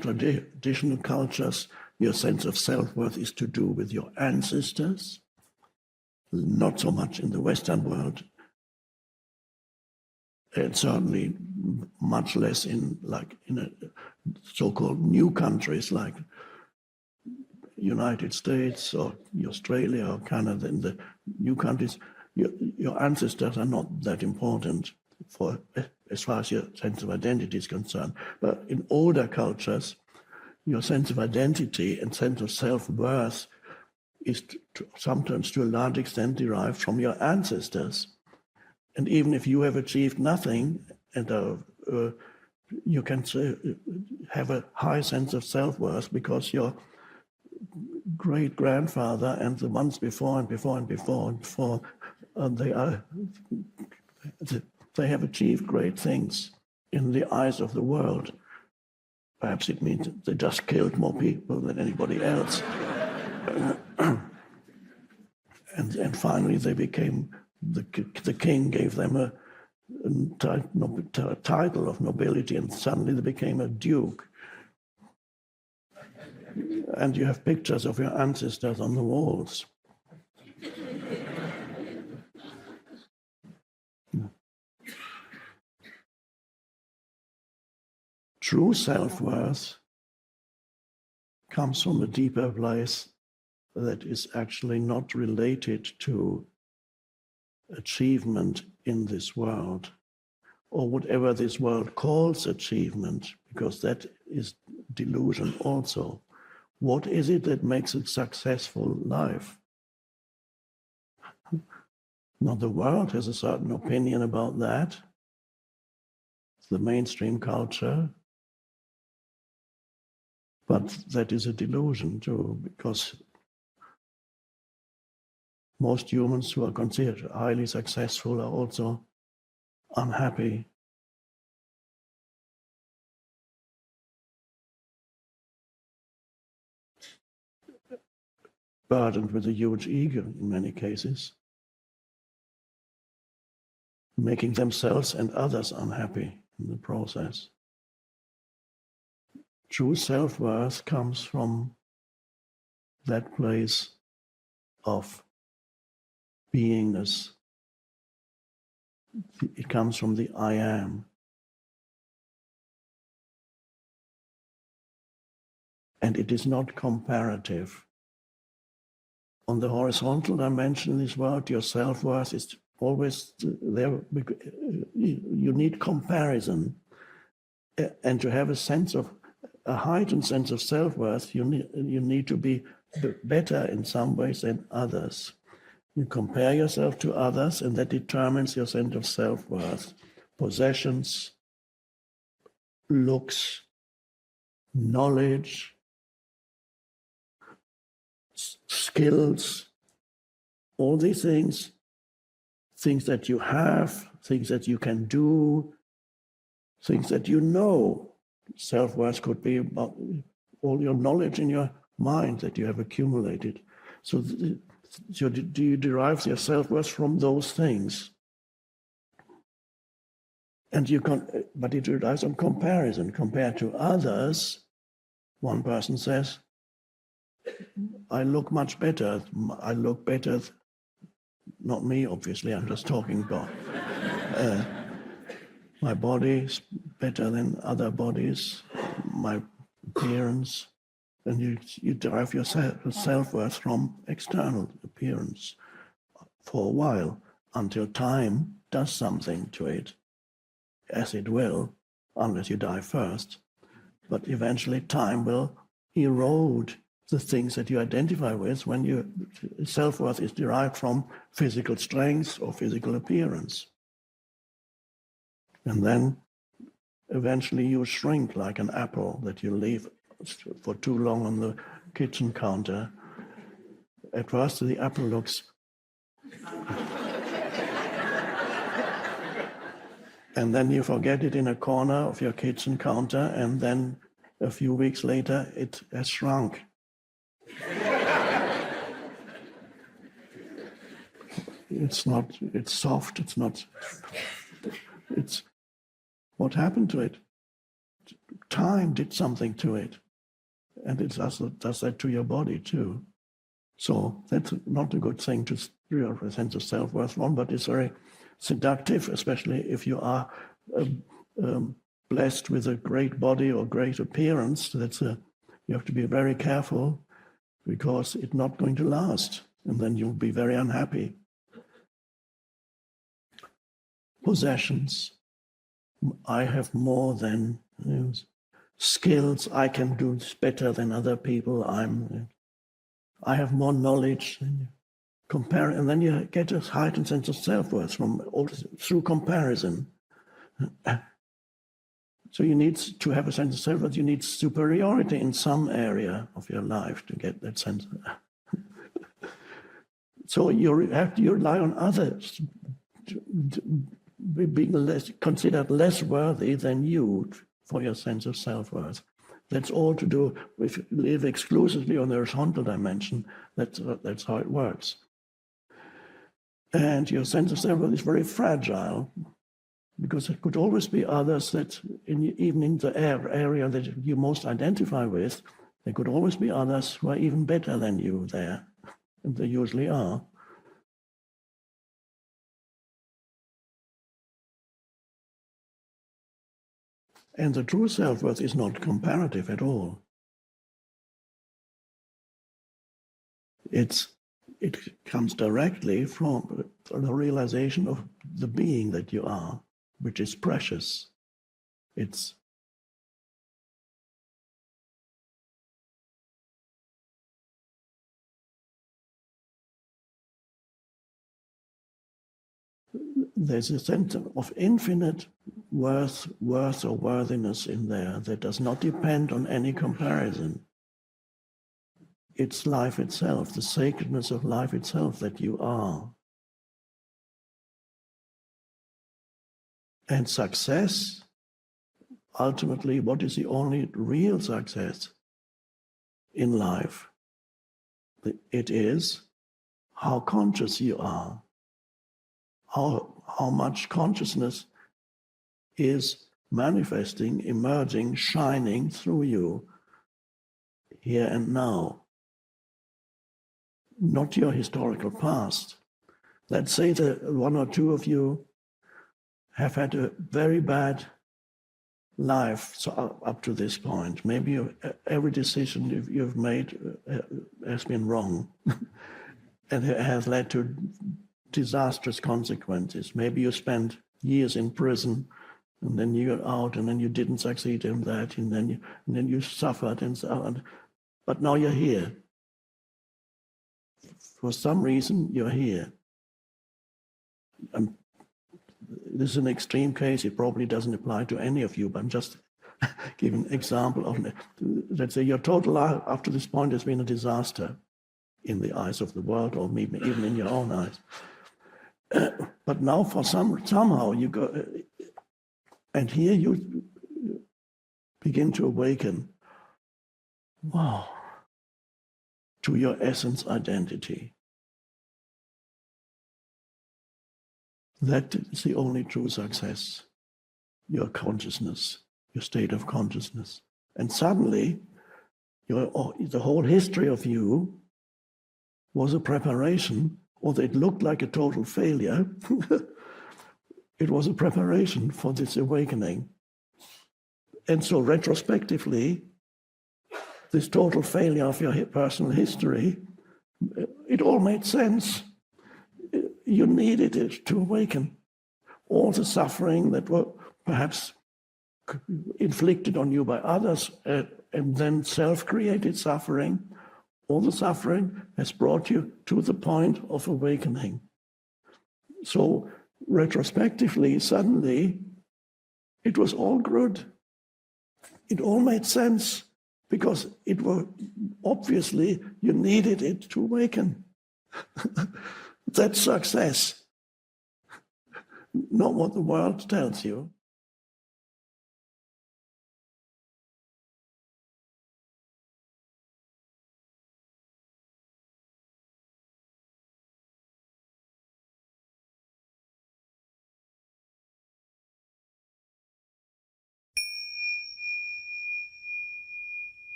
traditional cultures, your sense of self-worth is to do with your ancestors. Not so much in the Western world, and certainly much less in so-called new countries like United States or Australia or Canada. In the new countries, your ancestors are not that important for as far as your sense of identity is concerned. But in older cultures, your sense of identity and sense of self-worth is sometimes to a large extent derived from your ancestors. And even if you have achieved nothing, and you can have a high sense of self-worth because your great-grandfather and the ones before and before and before and before, they have achieved great things in the eyes of the world. Perhaps it means they just killed more people than anybody else. And finally they became, the king gave them a title of nobility, and suddenly they became a duke. And you have pictures of your ancestors on the walls. True self-worth comes from a deeper place that is actually not related to achievement in this world, or whatever this world calls achievement, because that is delusion also. What is it that makes a successful life? Now, the world has a certain opinion about that. The mainstream culture. But that is a delusion too, because most humans who are considered highly successful are also unhappy. Burdened with a huge ego in many cases, making themselves and others unhappy in the process. True self-worth comes from that place of beingness. It comes from the I am. And it is not comparative. On the horizontal dimension in this world, your self-worth is always there. You need comparison. And to have a heightened sense of self-worth, you need to be better in some ways than others. You compare yourself to others, and that determines your sense of self-worth. Possessions, looks, knowledge, skills, all these things that you have, things that you can do, things that you know. Self-worth could be about all your knowledge in your mind that you have accumulated. So do you derive your self-worth from those things? And but it relies on comparison. Compared to others, one person says, I look much better. I look better, not me, obviously, I'm just talking about my body is better than other bodies, my appearance. And you derive your self-worth from external appearance for a while, until time does something to it, as it will, unless you die first. But eventually time will erode the things that you identify with when your self-worth is derived from physical strength or physical appearance. And then eventually you shrink like an apple that you leave for too long on the kitchen counter. At first the apple looks and then you forget it in a corner of your kitchen counter, and then a few weeks later it has shrunk. It's soft, it's what happened to it? Time did something to it. And it does that to your body too. So that's not a good thing to steer a sense of self-worth from, but it's very seductive, especially if you are blessed with a great body or great appearance. You have to be very careful, because it's not going to last, and then you'll be very unhappy. Possessions. I have more than skills. I can do better than other people. I have more knowledge than you. Compare, and then you get a heightened sense of self-worth through comparison. So you need to have a sense of self-worth. You need superiority in some area of your life to get that sense. So you have to rely on others being considered less worthy than you for your sense of self-worth. That's all to do if you live exclusively on the horizontal dimension. That's how it works. And your sense of self-worth is very fragile, because there could always be others that, even in the area that you most identify with, there could always be others who are even better than you there, and they usually are. And the true self-worth is not comparative at all. It comes directly from the realization of the being that you are, which is precious. There's a sense of infinite worth or worthiness in there that does not depend on any comparison. It's life itself, the sacredness of life itself that you are. And success, ultimately, what is the only real success in life? It is how conscious you are, how much consciousness is manifesting, emerging, shining through you here and now. Not your historical past. Let's say that one or two of you have had a very bad life up to this point. Maybe every decision you've made has been wrong and it has led to disastrous consequences. Maybe you spent years in prison, and then you got out, and then you didn't succeed in that, and then you suffered and so on. But now you're here. For some reason, you're here. This is an extreme case. It probably doesn't apply to any of you, but I'm just giving an example of, let's say your total life up to this point has been a disaster in the eyes of the world, or maybe even in your own eyes. But now somehow you go, and here you begin to awaken, wow, to your essence identity. That is the only true success, your consciousness, your state of consciousness. And suddenly, the whole history of you was a preparation, although it looked like a total failure. It was a preparation for this awakening. And so retrospectively, this total failure of your personal history, it all made sense. You needed it to awaken. All the suffering that were perhaps inflicted on you by others, and then self-created suffering, all the suffering has brought you to the point of awakening. So retrospectively, suddenly, It was all good. It all made sense because it was obviously you needed it to awaken. That's success, not what the world tells you.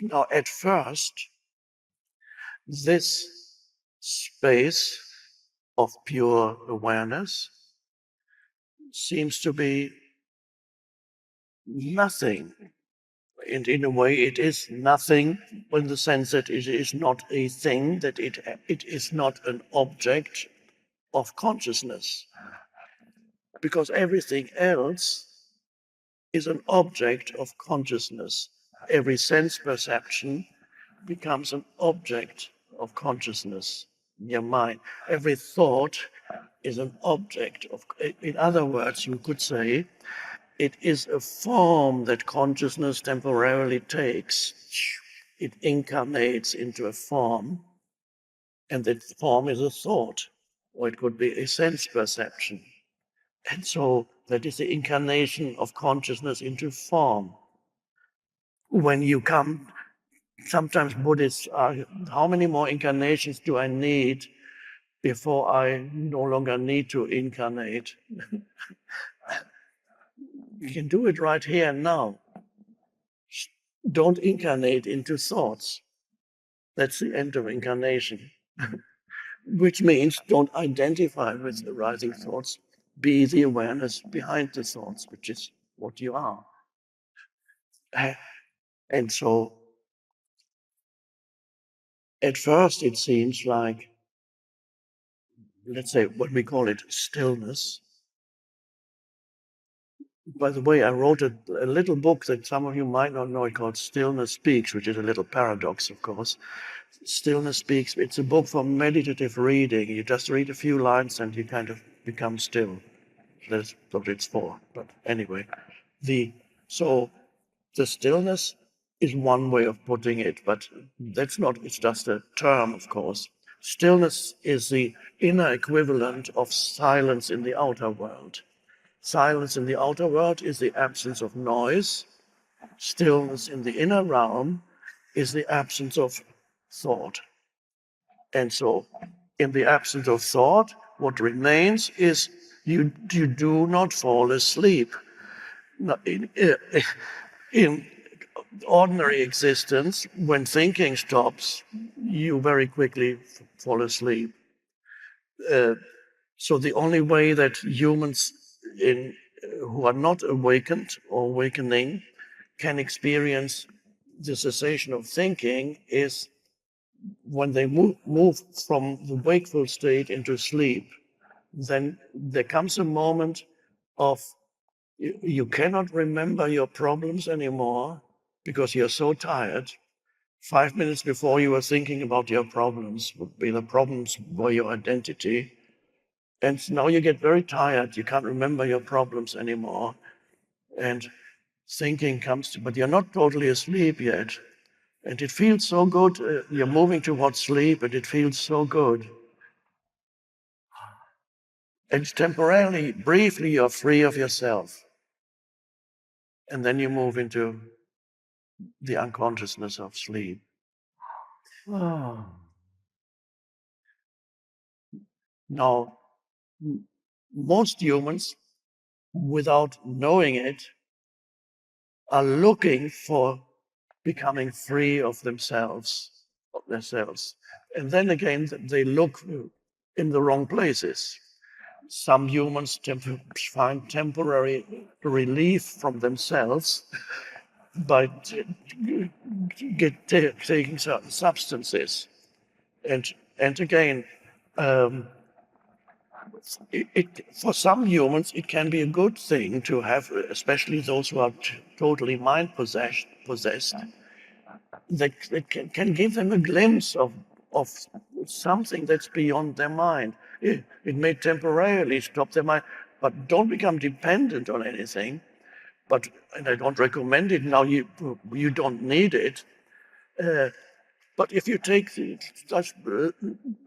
Now, at first, this space of pure awareness seems to be nothing. And in a way, it is nothing in the sense that it is not a thing, that it is not an object of consciousness. Because everything else is an object of consciousness. Every sense perception becomes an object of consciousness in your mind. Every thought is an object of, in other words, you could say, it is a form that consciousness temporarily takes. It incarnates into a form, and that form is a thought, or it could be a sense perception. And so that is the incarnation of consciousness into form. When you come, sometimes Buddhists argue, how many more incarnations do I need before I no longer need to incarnate? You can do it right here and now. Don't incarnate into thoughts. That's the end of incarnation. Which means don't identify with the arising thoughts. Be the awareness behind the thoughts, which is what you are. And so at first it seems like, let's say, what we call it stillness. By the way, I wrote a little book that some of you might not know, called Stillness Speaks, which is a little paradox, of course. Stillness Speaks, it's a book for meditative reading. You just read a few lines and you kind of become still. That's what it's for. But anyway, so the stillness is one way of putting it, but that's not, it's just a term, of course. Stillness is the inner equivalent of silence in the outer world. Silence in the outer world is the absence of noise. Stillness in the inner realm is the absence of thought. And so, in the absence of thought, what remains is you do not fall asleep. In ordinary existence, when thinking stops, you very quickly fall asleep. So the only way that humans who are not awakened or awakening can experience the cessation of thinking is when they move from the wakeful state into sleep. Then there comes a moment of you cannot remember your problems anymore because you're so tired. 5 minutes before you were thinking about your problems, would be the problems were your identity. And now you get very tired. You can't remember your problems anymore. And thinking comes to, but you're not totally asleep yet. And it feels so good. You're moving towards sleep and it feels so good. And temporarily, briefly, you're free of yourself. And then you move into the unconsciousness of sleep. Oh. Now, most humans, without knowing it, are looking for becoming free of themselves. And then again, they look in the wrong places. Some humans find temporary relief from themselves by taking certain substances. And again, for some humans, it can be a good thing to have, especially those who are totally mind possessed, that can give them a glimpse of something that's beyond their mind. It may temporarily stop their mind, but don't become dependent on anything. But, and I don't recommend it now, you don't need it. But if you take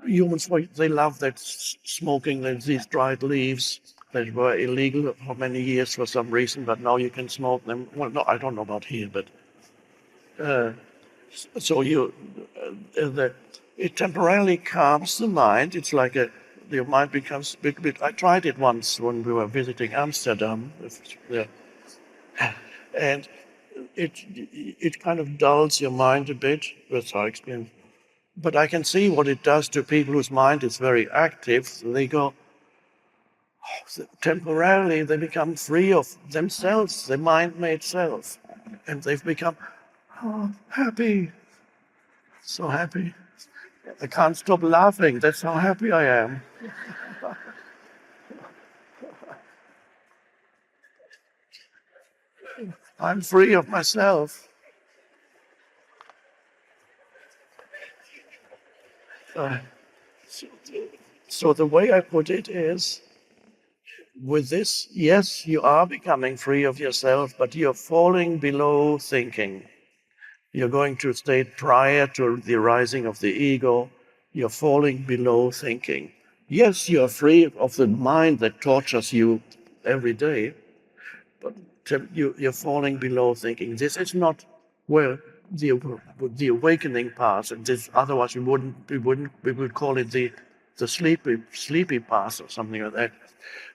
humans, they love that smoking these dried leaves that were illegal for many years for some reason, but now you can smoke them. Well, no, I don't know about here, but so it temporarily calms the mind. It's like your mind becomes a bit. I tried it once when we were visiting Amsterdam, and it kind of dulls your mind a bit. That's our experience. But I can see what it does to people whose mind is very active. So they go, temporarily, they become free of themselves, their mind-made self. And they've become happy, so happy. I can't stop laughing. That's how happy I am. I'm free of myself. So the way I put it is, with this, yes, you are becoming free of yourself, but you're falling below thinking. You're going to a state prior to the rising of the ego. You're falling below thinking. Yes, you're free of the mind that tortures you every day, but you're falling below thinking. This is not where the awakening path, and this, otherwise we would call it the sleepy path or something like that.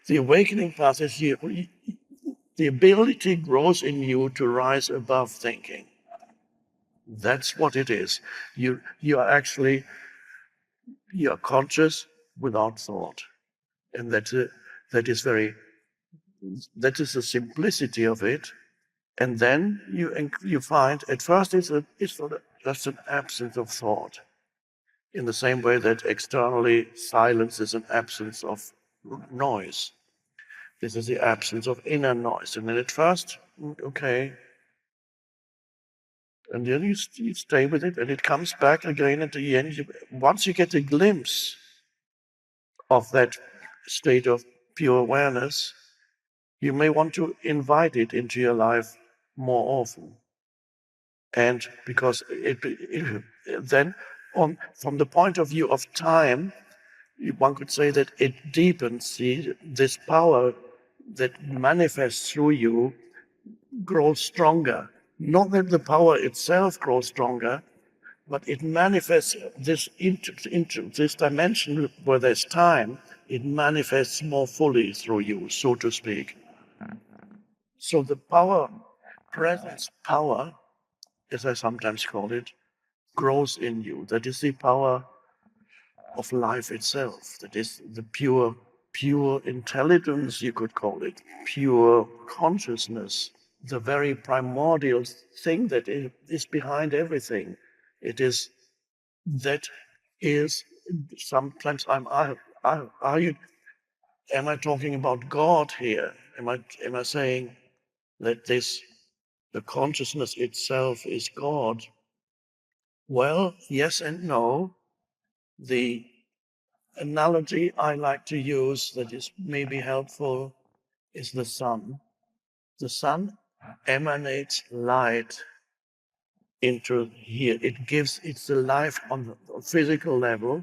The awakening path is the ability grows in you to rise above thinking. That's what it is. You are actually, you're conscious without thought, and that is the simplicity of it. And then you find at first it's just an absence of thought, in the same way that externally silence is an absence of noise. This is the absence of inner noise, and then at first, okay. And then you stay with it, and it comes back again at the end. Once you get a glimpse of that state of pure awareness, you may want to invite it into your life more often. And because then, from the point of view of time, one could say that it deepens this power that manifests through you, grows stronger. Not that the power itself grows stronger, but it manifests this into this dimension where there's time. It manifests more fully through you, so to speak. So the power, presence power, as I sometimes call it, grows in you. That is the power of life itself. That is the pure intelligence, you could call it, pure consciousness, the very primordial thing that is behind everything. It is that is sometimes am I talking about God here? Am I saying that the consciousness itself is God? Well, yes and no. The analogy I like to use that is maybe helpful is the sun. The sun emanates light into here. It's the life on the physical level.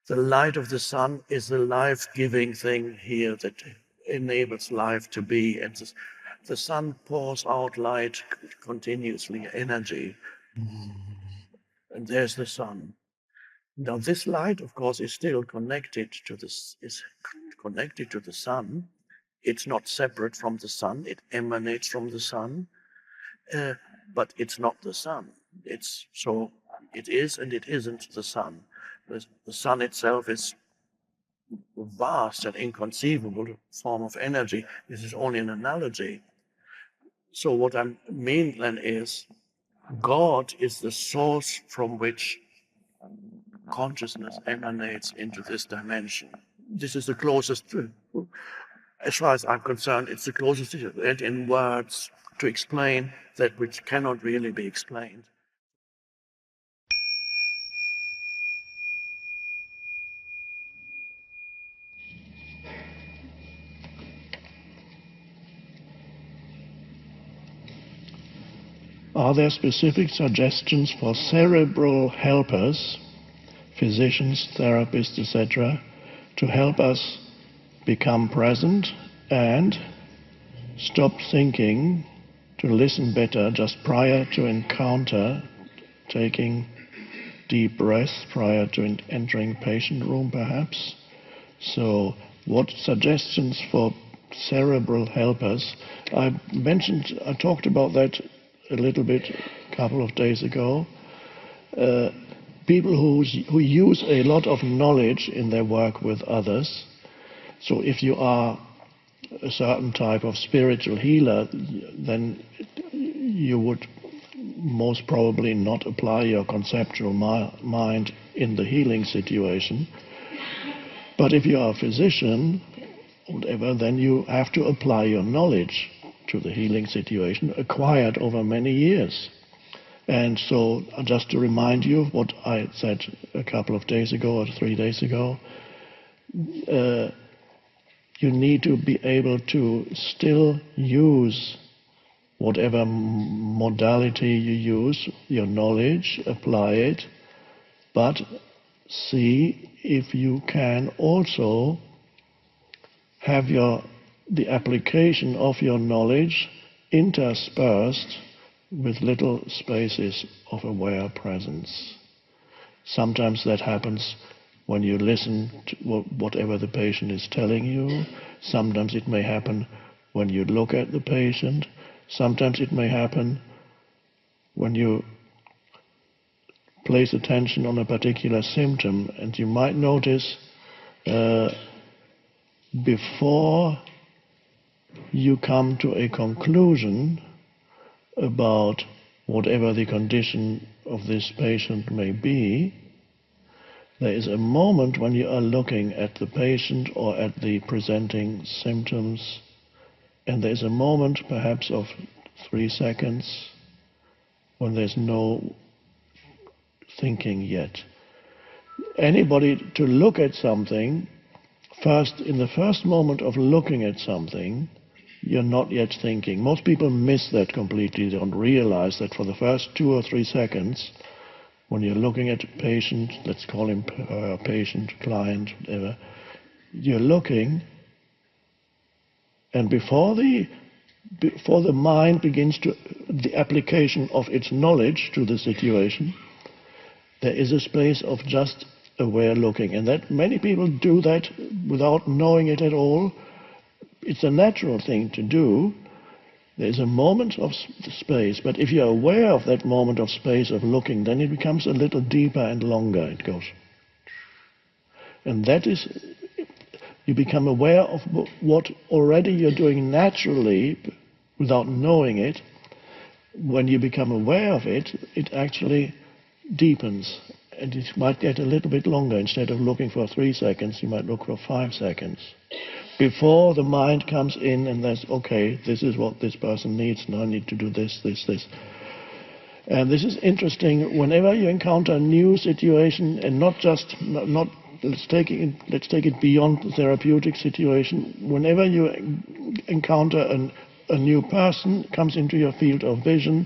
The light of the sun is the life-giving thing here that enables life to be. And the sun pours out light continuously, energy. And there's the sun. Now, this light, of course, is still connected to the sun. It's not separate from the sun. It emanates from the sun, but it's not the sun. It is and it isn't the sun. The sun itself is a vast and inconceivable form of energy. This is only an analogy. So what I mean then is, God is the source from which consciousness emanates into this dimension. This is the closest, as far as I'm concerned, it's the closest in words to explain that which cannot really be explained. Are there specific suggestions for cerebral helpers, physicians, therapists, etc., to help us become present and stop thinking, to listen better just prior to encounter, taking deep breaths prior to entering patient room perhaps? So what suggestions for cerebral helpers? I talked about that a little bit a couple of days ago. People who use a lot of knowledge in their work with others. So if you are a certain type of spiritual healer, then you would most probably not apply your conceptual mind in the healing situation. But if you are a physician, whatever, then you have to apply your knowledge to the healing situation acquired over many years. And so, just to remind you what I said a couple of days ago or 3 days ago, you need to be able to still use whatever modality you use, your knowledge, apply it, but see if you can also have the application of your knowledge interspersed with little spaces of aware presence. Sometimes that happens when you listen to whatever the patient is telling you. Sometimes it may happen when you look at the patient. Sometimes it may happen when you place attention on a particular symptom, and you might notice before you come to a conclusion about whatever the condition of this patient may be, there is a moment when you are looking at the patient or at the presenting symptoms, and there is a moment perhaps of 3 seconds when there's no thinking yet. Anybody to look at something, first, in the first moment of looking at something, you're not yet thinking. Most people miss that completely. They don't realize that for the first 2 or 3 seconds, when you're looking at a patient, let's call him patient, client, whatever, you're looking, and before the mind begins to the application of its knowledge to the situation, there is a space of just aware looking, and that many people do that without knowing it at all. It's a natural thing to do. There's a moment of space, but if you're aware of that moment of space of looking, then it becomes a little deeper and longer. It goes, and that is, you become aware of what already you're doing naturally without knowing it. When you become aware of it, it actually deepens, and it might get a little bit longer. Instead of looking for 3 seconds, you might look for 5 seconds before the mind comes in and says, okay, this is what this person needs, now I need to do this. And this is interesting. Whenever you encounter a new situation, and not let's take it beyond the therapeutic situation. Whenever you encounter a new person comes into your field of vision,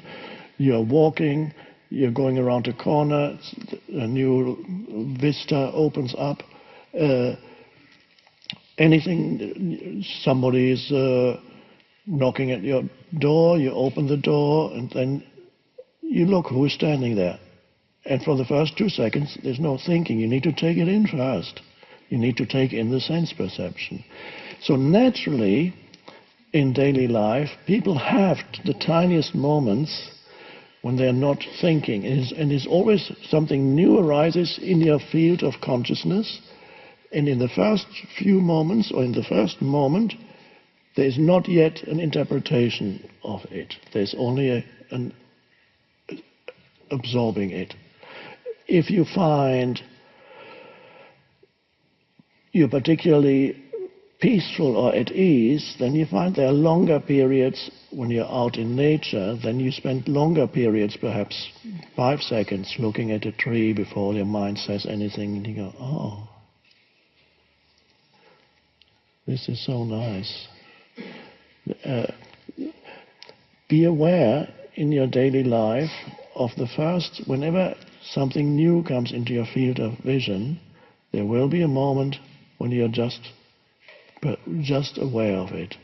you're walking, you're going around a corner, a new vista opens up. Anything, somebody is knocking at your door, you open the door, and then you look who's standing there. And for the first 2 seconds, there's no thinking. You need to take it in first. You need to take in the sense perception. So naturally, in daily life, people have the tiniest moments when they're not thinking. And it's always something new arises in your field of consciousness. And in the first few moments, or in the first moment, there is not yet an interpretation of it. There's only an absorbing it. If you find you're particularly peaceful or at ease, then you find there are longer periods when you're out in nature. Then you spend longer periods, perhaps 5 seconds, looking at a tree before your mind says anything, and you go, oh, this is so nice. Be aware in your daily life of the first, whenever something new comes into your field of vision, there will be a moment when you're just aware of it.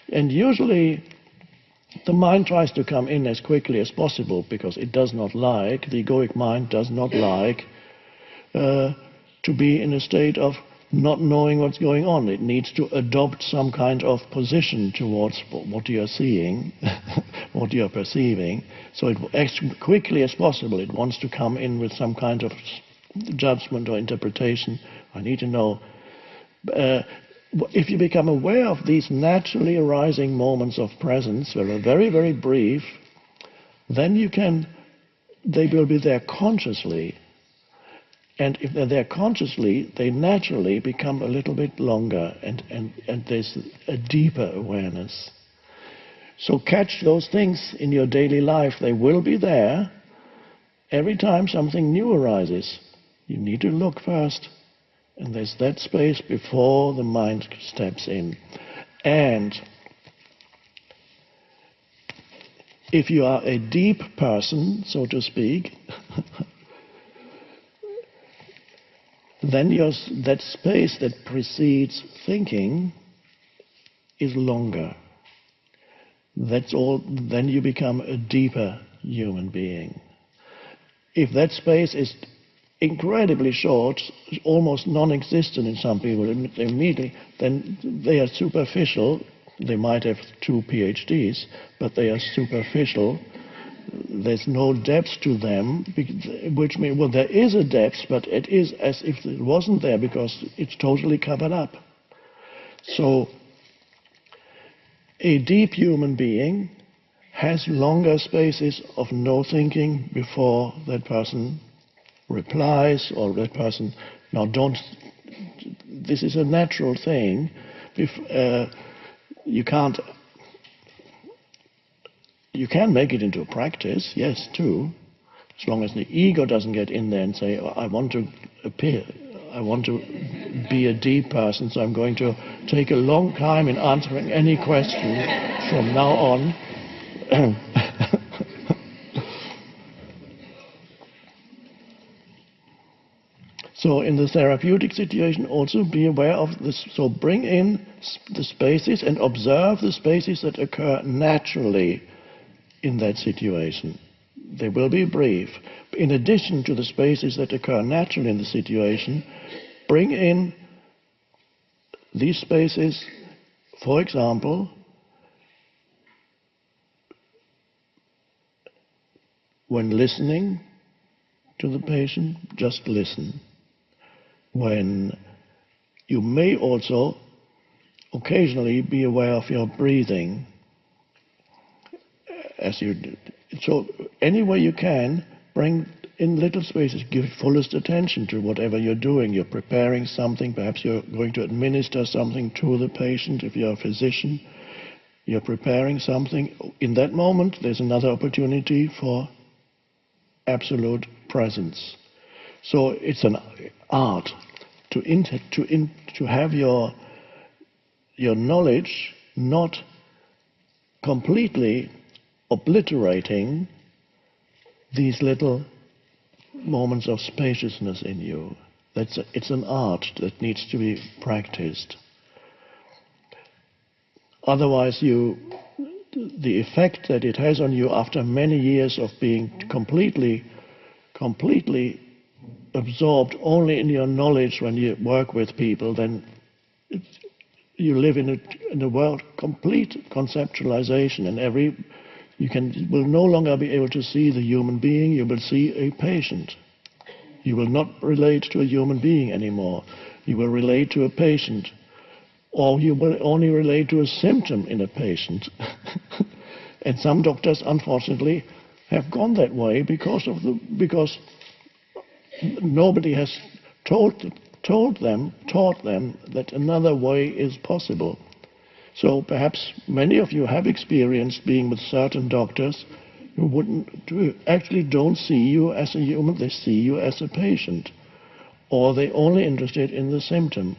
And usually the mind tries to come in as quickly as possible because it does not like, the egoic mind does not like to be in a state of not knowing what's going on. It needs to adopt some kind of position towards what you're seeing, what you're perceiving. So it, as quickly as possible, it wants to come in with some kind of judgment or interpretation. I need to know. If you become aware of these naturally arising moments of presence, that are very, very brief, then they will be there consciously. And if they're there consciously, they naturally become a little bit longer, and there's a deeper awareness. So catch those things in your daily life. They will be there. Every time something new arises, you need to look first. And there's that space before the mind steps in. And if you are a deep person, so to speak, then that space that precedes thinking is longer. That's all. Then you become a deeper human being. If that space is incredibly short, almost non-existent in some people immediately, then they are superficial. They might have 2 PhDs, but they are superficial. There's no depth to them, which means, well, there is a depth, but it is as if it wasn't there because it's totally covered up. So a deep human being has longer spaces of no thinking before that person replies, or that person, now don't, this is a natural thing. You can make it into a practice, yes, too, as long as the ego doesn't get in there and say, oh, I want to appear, I want to be a deep person, so I'm going to take a long time in answering any question from now on. So in the therapeutic situation, also be aware of this. So bring in the spaces and observe the spaces that occur naturally in that situation. They will be brief. In addition to the spaces that occur naturally in the situation, bring in these spaces, for example, when listening to the patient, just listen. When you may also occasionally be aware of your breathing as you do. So any way you can, bring in little spaces, give fullest attention to whatever you're doing. You're preparing something, perhaps you're going to administer something to the patient. If you're a physician, you're preparing something. In that moment, there's another opportunity for absolute presence. So it's an art to have your knowledge not completely obliterating these little moments of spaciousness in you. It's an art that needs to be practiced. Otherwise, the effect that it has on you after many years of being completely absorbed only in your knowledge when you work with people, then you live in a world complete conceptualization, and you will no longer be able to see the human being. You will see a patient. You will not relate to a human being anymore. You will relate to a patient, or you will only relate to a symptom in a patient. And some doctors, unfortunately, have gone that way because nobody has taught them that another way is possible. So perhaps many of you have experienced being with certain doctors who actually don't see you as a human, they see you as a patient, or they're only interested in the symptom.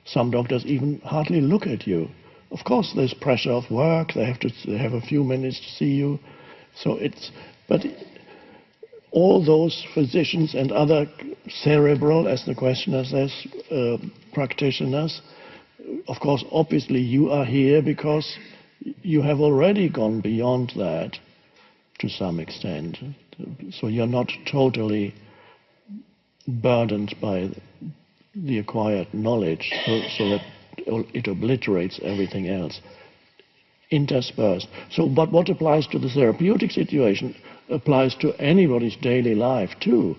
Some doctors even hardly look at you. of course, there's pressure of work. They have a few minutes to see you. But all those physicians and other cerebral, as the questioner says, practitioners, of course, obviously you are here because you have already gone beyond that to some extent. So you're not totally burdened by the acquired knowledge so that it obliterates everything else. Interspersed. So, but what applies to the therapeutic situation applies to anybody's daily life too.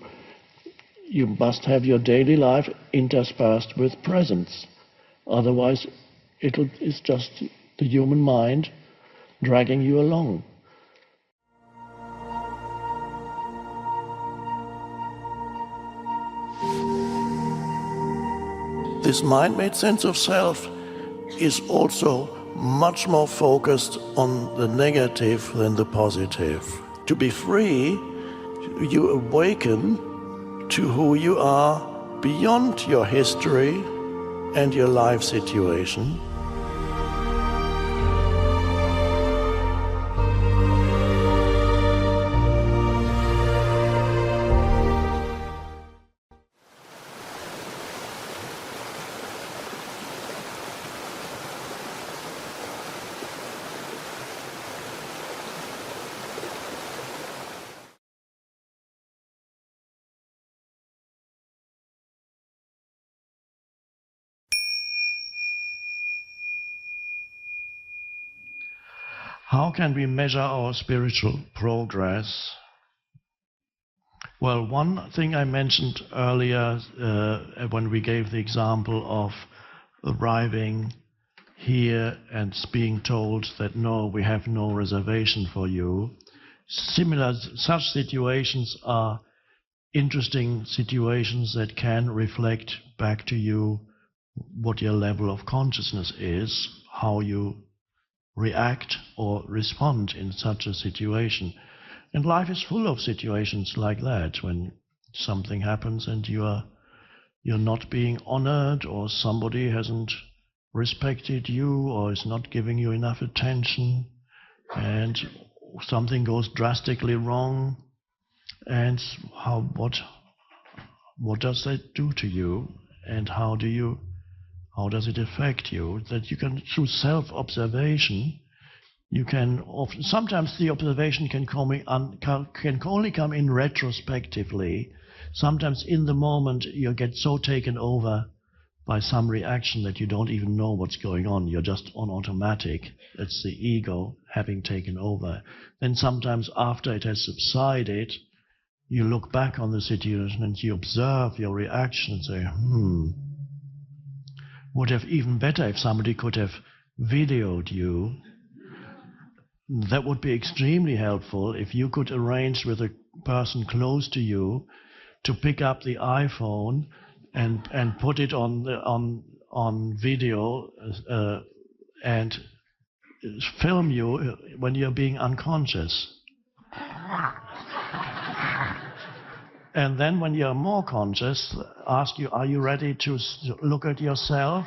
You must have your daily life interspersed with presence. Otherwise, it's just the human mind dragging you along. This mind-made sense of self is also much more focused on the negative than the positive. To be free, you awaken to who you are beyond your history and your life situation. How can we measure our spiritual progress? Well, one thing I mentioned earlier when we gave the example of arriving here and being told that no, we have no reservation for you. Such situations are interesting situations that can reflect back to you what your level of consciousness is, how you react or respond in such a situation. And life is full of situations like that, when something happens and you're not being honored, or somebody hasn't respected you or is not giving you enough attention, and something goes drastically wrong. And what does that do to you, and how does it affect you? That you can, through self-observation, you can sometimes the observation can only come in retrospectively. Sometimes in the moment you get so taken over by some reaction that you don't even know what's going on. You're just on automatic. It's the ego having taken over. Then sometimes after it has subsided, you look back on the situation and you observe your reaction and say, would have even better if somebody could have videoed you. That would be extremely helpful if you could arrange with a person close to you to pick up the iPhone and put it on video and film you when you're being unconscious. And then when you're more conscious, ask you, are you ready to look at yourself?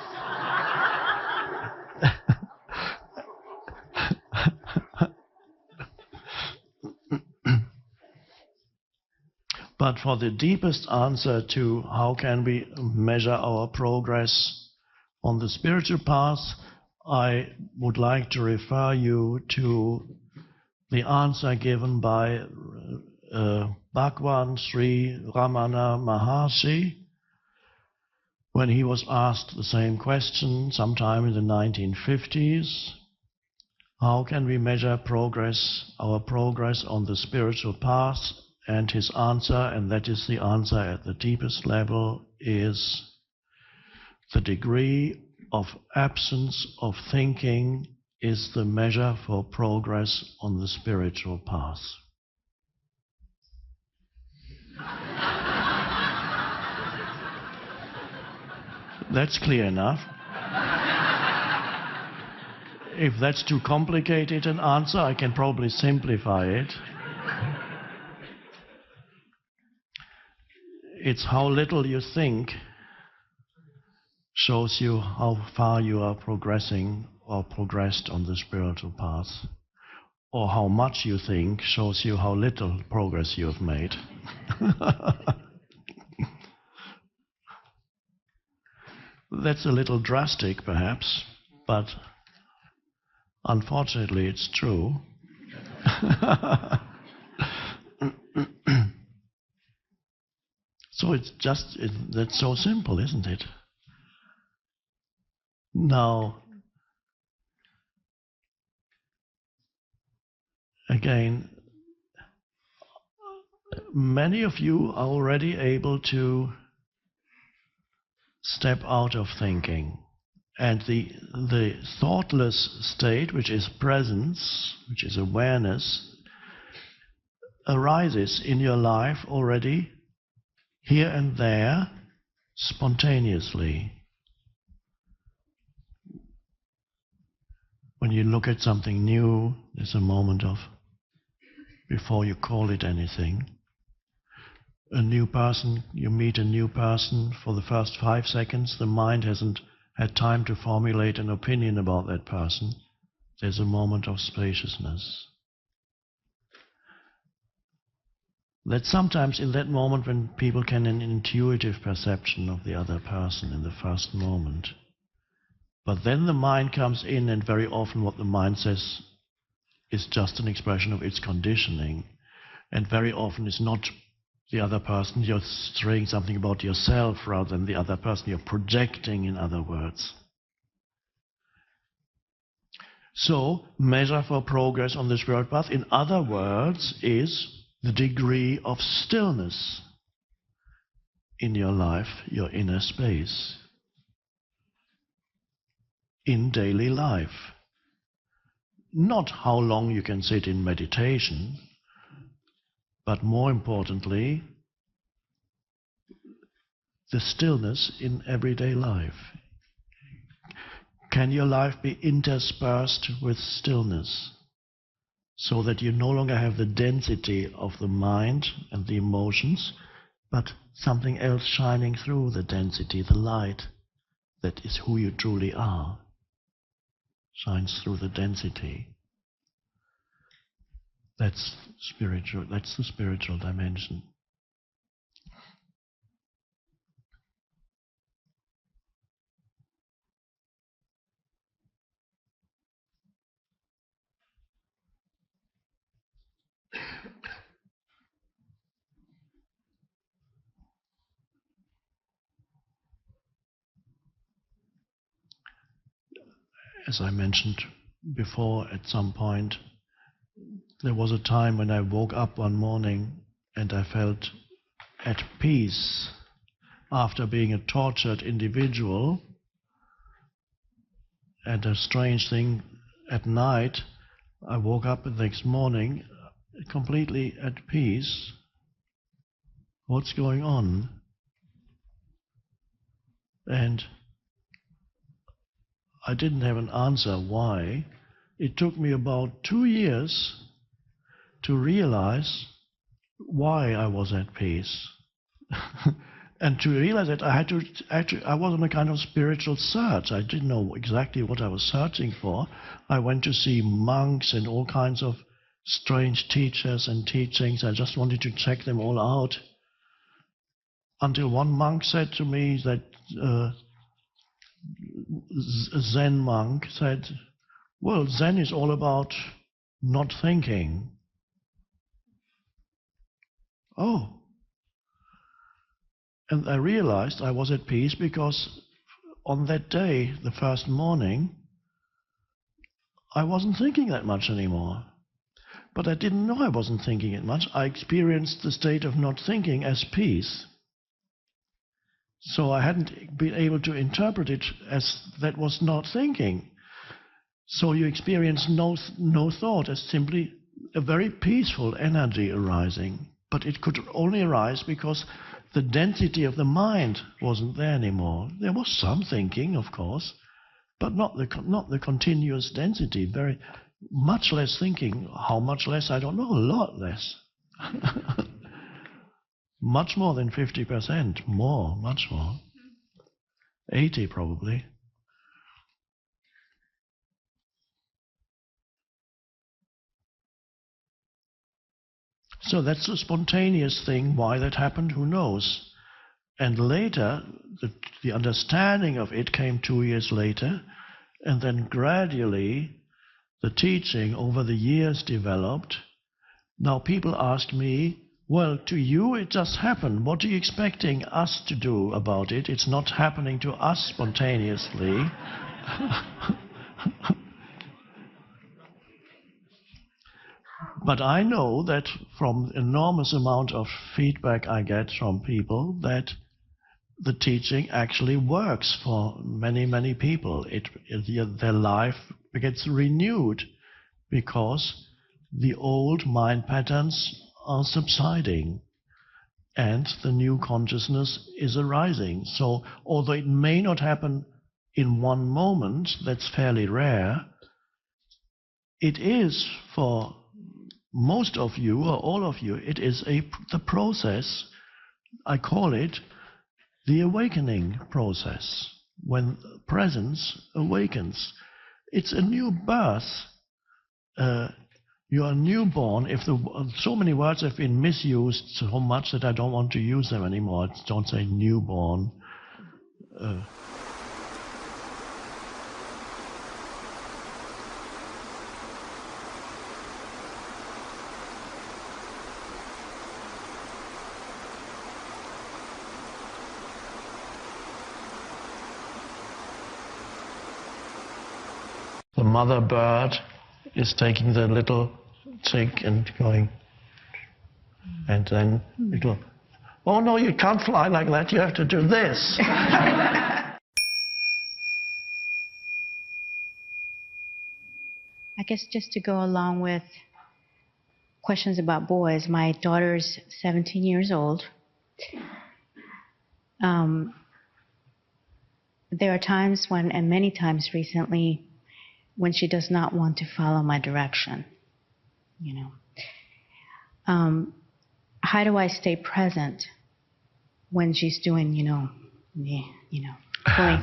But for the deepest answer to how can we measure our progress on the spiritual path, I would like to refer you to the answer given by Bhagwan Sri Ramana Maharshi when he was asked the same question sometime in the 1950s. How can we measure our progress on the spiritual path? And his answer, and that is the answer at the deepest level, is the degree of absence of thinking is the measure for progress on the spiritual path. That's clear enough. If that's too complicated an answer, I can probably simplify it. It's how little you think shows you how far you are progressing or progressed on the spiritual path. Or how much you think shows you how little progress you have made. That's a little drastic, perhaps, but unfortunately it's true. So that's so simple, isn't it? Now, again, many of you are already able to step out of thinking. And the thoughtless state, which is presence, which is awareness, arises in your life already, here and there, spontaneously. When you look at something new, there's a moment of, before you call it anything. A new person, you meet a new person, for the first 5 seconds, the mind hasn't had time to formulate an opinion about that person. There's a moment of spaciousness. That sometimes in that moment when people can have an intuitive perception of the other person in the first moment. But then the mind comes in, and very often what the mind says is just an expression of its conditioning. And very often it's not the other person, you're saying something about yourself rather than the other person, you're projecting, in other words. So, measure for progress on the spiritual path, in other words, is the degree of stillness in your life, your inner space, in daily life. Not how long you can sit in meditation, but more importantly, the stillness in everyday life. Can your life be interspersed with stillness, so that you no longer have the density of the mind and the emotions, but something else shining through the density, the light that is who you truly are, shines through the density. That's spiritual. That's the spiritual dimension. As I mentioned before, at some point, there was a time when I woke up one morning and I felt at peace after being a tortured individual. And a strange thing, at night, I woke up the next morning completely at peace. What's going on? And I didn't have an answer why. It took me about 2 years to realize why I was at peace. And to realize that I was on a kind of spiritual search. I didn't know exactly what I was searching for. I went to see monks and all kinds of strange teachers and teachings. I just wanted to check them all out. Until one monk said to me that, a Zen monk said, well, Zen is all about not thinking. Oh. And I realized I was at peace because on that day, the first morning, I wasn't thinking that much anymore. But I didn't know I wasn't thinking it much. I experienced the state of not thinking as peace. So I hadn't been able to interpret it as that was not thinking. So you experience no thought as simply a very peaceful energy arising. But it could only arise because the density of the mind wasn't there anymore. There was some thinking, of course, but not the continuous density. Very much less thinking. How much less? I don't know. A lot less. Much more than 50%. More, much more. 80 probably. So that's a spontaneous thing. Why that happened, who knows? And later, the understanding of it came 2 years later, and then gradually the teaching over the years developed. Now people ask me, well, to you it just happened. What are you expecting us to do about it? It's not happening to us spontaneously. But I know that from enormous amount of feedback I get from people that the teaching actually works for many, many people. Their life gets renewed because the old mind patterns are subsiding and the new consciousness is arising. So although it may not happen in one moment, that's fairly rare, it is for most of you or all of you, it is the process. I call it the awakening process. When presence awakens, it's a new birth. You are newborn. So many words have been misused so much that I don't want to use them anymore. Don't say newborn. The mother bird is taking the little chick and going, and then it will, oh no, you can't fly like that, you have to do this. I guess just to go along with questions about boys, my daughter's 17 years old. There are times when, and many times recently, when she does not want to follow my direction, you know. How do I stay present when she's doing, pulling?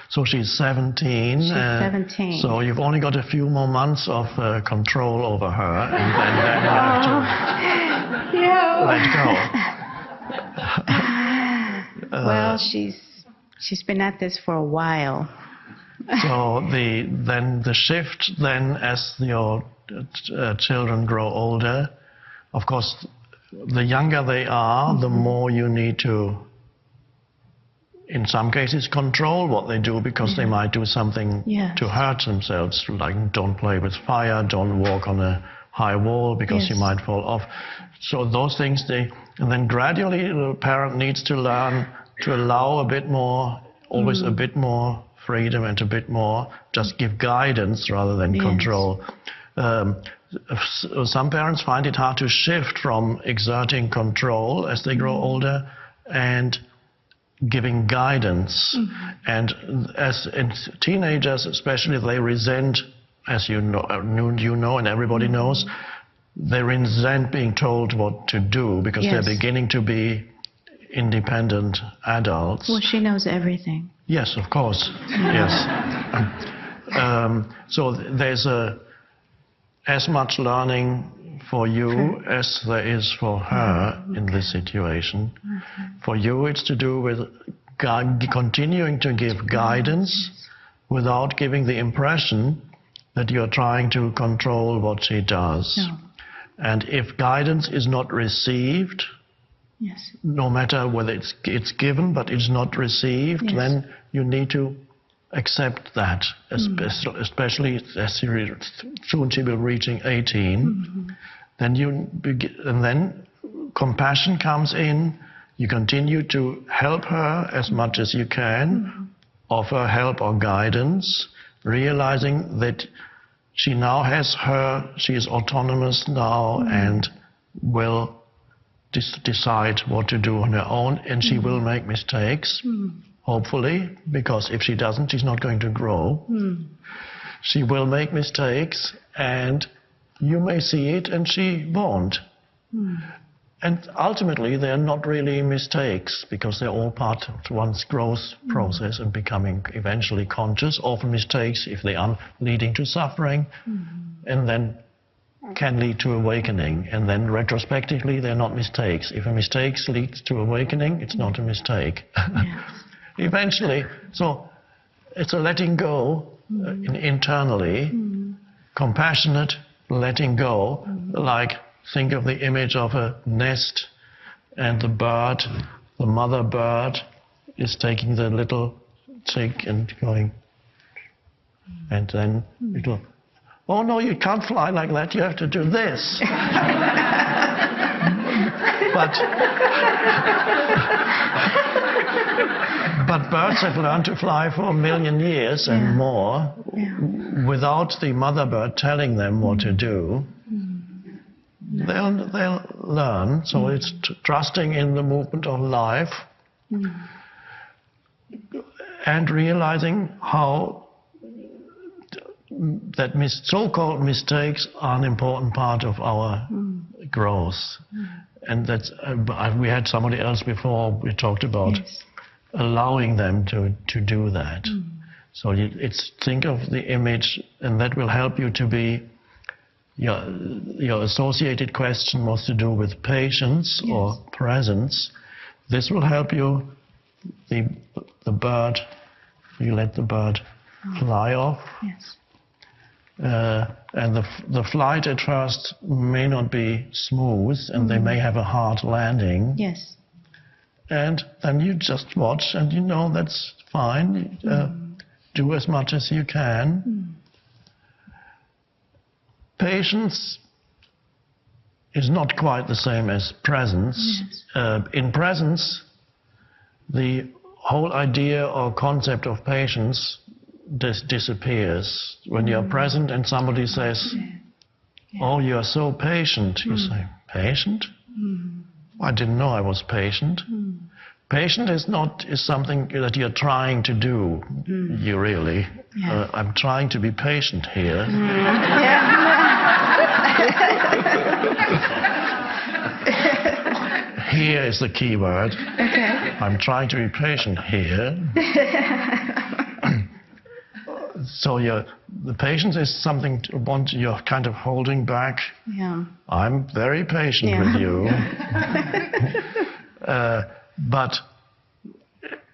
So she's 17. She's 17. So you've only got a few more months of control over her, and then you have to let go. Well, she's been at this for a while. So then the shift then as your children grow older, of course, the younger they are, the more you need to, in some cases, control what they do, because they might do something to hurt themselves, like don't play with fire, don't walk on a high wall because you might fall off. So those things, and then gradually the parent needs to learn to allow a bit more, always a bit more freedom and a bit more, just give guidance rather than control. Some parents find it hard to shift from exerting control as they grow older and giving guidance. And as teenagers especially, they resent, as you know and everybody knows, they resent being told what to do because they're beginning to be independent adults. Well, she knows everything. Yes, of course. Yes. So there's as much learning for you as there is for her in this situation. For you, it's to do with continuing to give guidance without giving the impression that you're trying to control what she does. No. And if guidance is not received, no matter whether it's given but it's not received, then you need to accept that, especially as soon she will be reaching 18. Then and then compassion comes in. You continue to help her as much as you can, offer help or guidance, realizing that she now has she is autonomous now and will decide what to do on her own, and she will make mistakes, hopefully, because if she doesn't, she's not going to grow. She will make mistakes, and you may see it, and she won't. And ultimately, they're not really mistakes, because they're all part of one's growth process and becoming eventually conscious. Often mistakes, if they are leading to suffering, and then can lead to awakening. And then retrospectively, they're not mistakes. If a mistake leads to awakening, it's not a mistake. Eventually, so it's a letting go internally, compassionate letting go, like think of the image of a nest, and the bird, the mother bird, is taking the little chick and going, and then it'll, oh no, you can't fly like that, you have to do this. But birds have learned to fly for 1 million years and more without the mother bird telling them what to do. They'll learn, so it's trusting in the movement of life and realizing how that so-called mistakes are an important part of our growth. And that's, we had somebody else before, we talked about allowing them to do that. So it's think of the image, and that will help you to be, your associated question was to do with patience or presence. This will help you, the bird, you let the bird fly off. And the flight at first may not be smooth, and they may have a hard landing. And then you just watch, and you know that's fine. Do as much as you can. Patience is not quite the same as presence. In presence, the whole idea or concept of patience disappears. When you're present and somebody says, oh, you're so patient, you say, patient? I didn't know I was patient. Patient is something that you're trying to do, you really. I'm trying to be patient here. Here is the key word. I'm trying to be patient here. So the patience is something you're kind of holding back. I'm very patient with you. But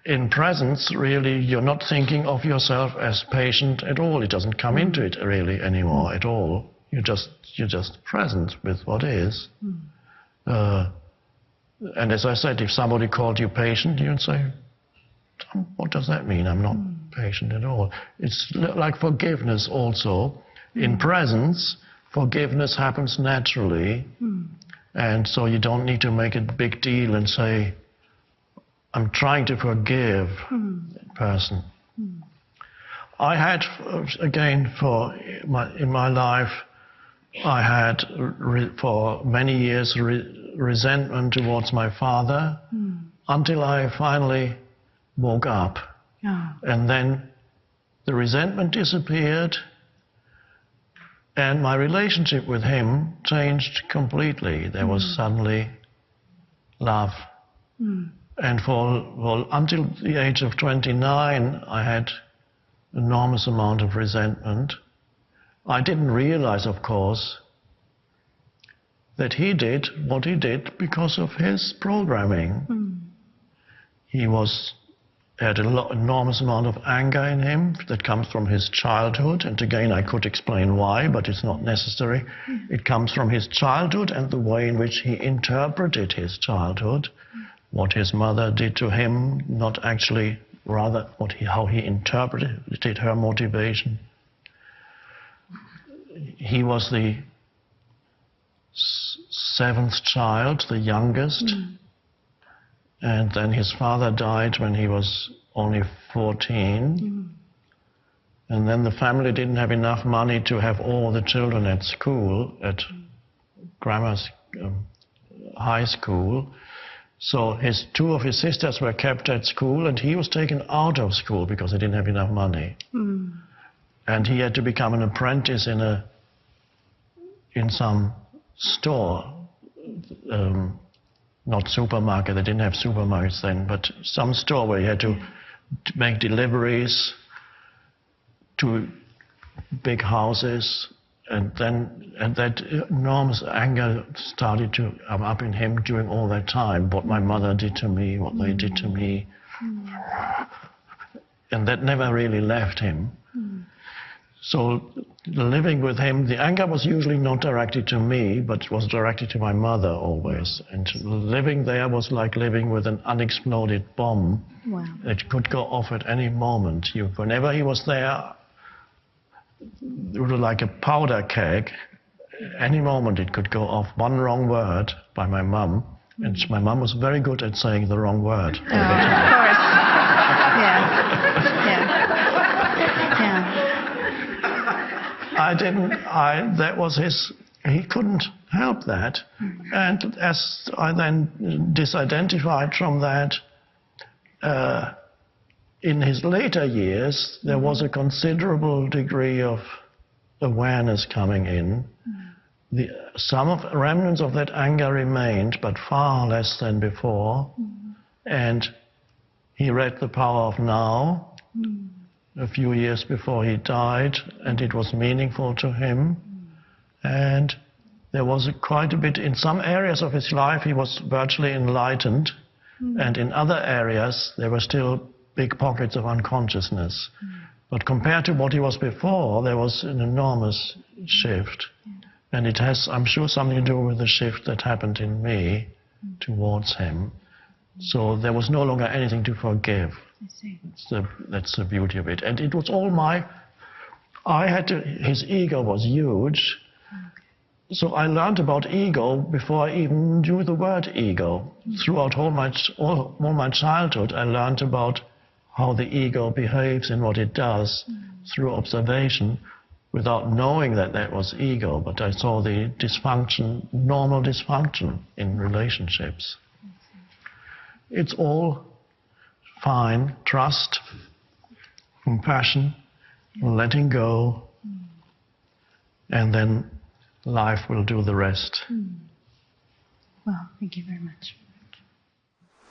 in presence, really, you're not thinking of yourself as patient at all. It doesn't come into it really anymore at all. You're just present with what is. And as I said, if somebody called you patient, you'd say, what does that mean? I'm not patient at all. It's like forgiveness also. In presence, forgiveness happens naturally. And so you don't need to make a big deal and say, I'm trying to forgive that person. I had, again, in my life, I had for many years resentment towards my father until I finally woke up. And then the resentment disappeared, and my relationship with him changed completely. There was suddenly love. And for until the age of 29, I had enormous amount of resentment. I didn't realize, of course, that he did what he did because of his programming. He had an enormous amount of anger in him that comes from his childhood. And again, I could explain why, but it's not necessary. It comes from his childhood and the way in which he interpreted his childhood. What his mother did to him, not actually, rather how he interpreted her motivation. He was the seventh child, the youngest, and then his father died when he was only 14. And then the family didn't have enough money to have all the children at school, at high school. So two of his sisters were kept at school, and he was taken out of school because they didn't have enough money. And he had to become an apprentice in some store not supermarket, they didn't have supermarkets then, but some store where he had to make deliveries to big houses, and that enormous anger started to come up in him during all that time, what my mother did to me, what they did to me. And that never really left him. So living with him, the anger was usually not directed to me, but was directed to my mother always. And living there was like living with an unexploded bomb. Wow. It could go off at any moment. Whenever he was there, it was like a powder keg. Any moment it could go off. One wrong word by my mum, and my mum was very good at saying the wrong word. Of course. Yeah. That was he couldn't help that. And as I then disidentified from that, in his later years, there was a considerable degree of awareness coming in. Some of remnants of that anger remained, but far less than before. And he read The Power of Now a few years before he died, and it was meaningful to him. And there was quite a bit, in some areas of his life, he was virtually enlightened, and in other areas, there were still big pockets of unconsciousness. But compared to what he was before, there was an enormous shift. And it has, I'm sure, something to do with the shift that happened in me towards him. So there was no longer anything to forgive. That's the beauty of it. And it was all his ego was huge. So I learned about ego before I even knew the word ego. Throughout all my childhood, I learned about how the ego behaves and what it does through observation, without knowing that that was ego. But I saw the dysfunction, normal dysfunction in relationships. It's all fine. Trust, compassion, letting go, and then life will do the rest. Well, thank you very much.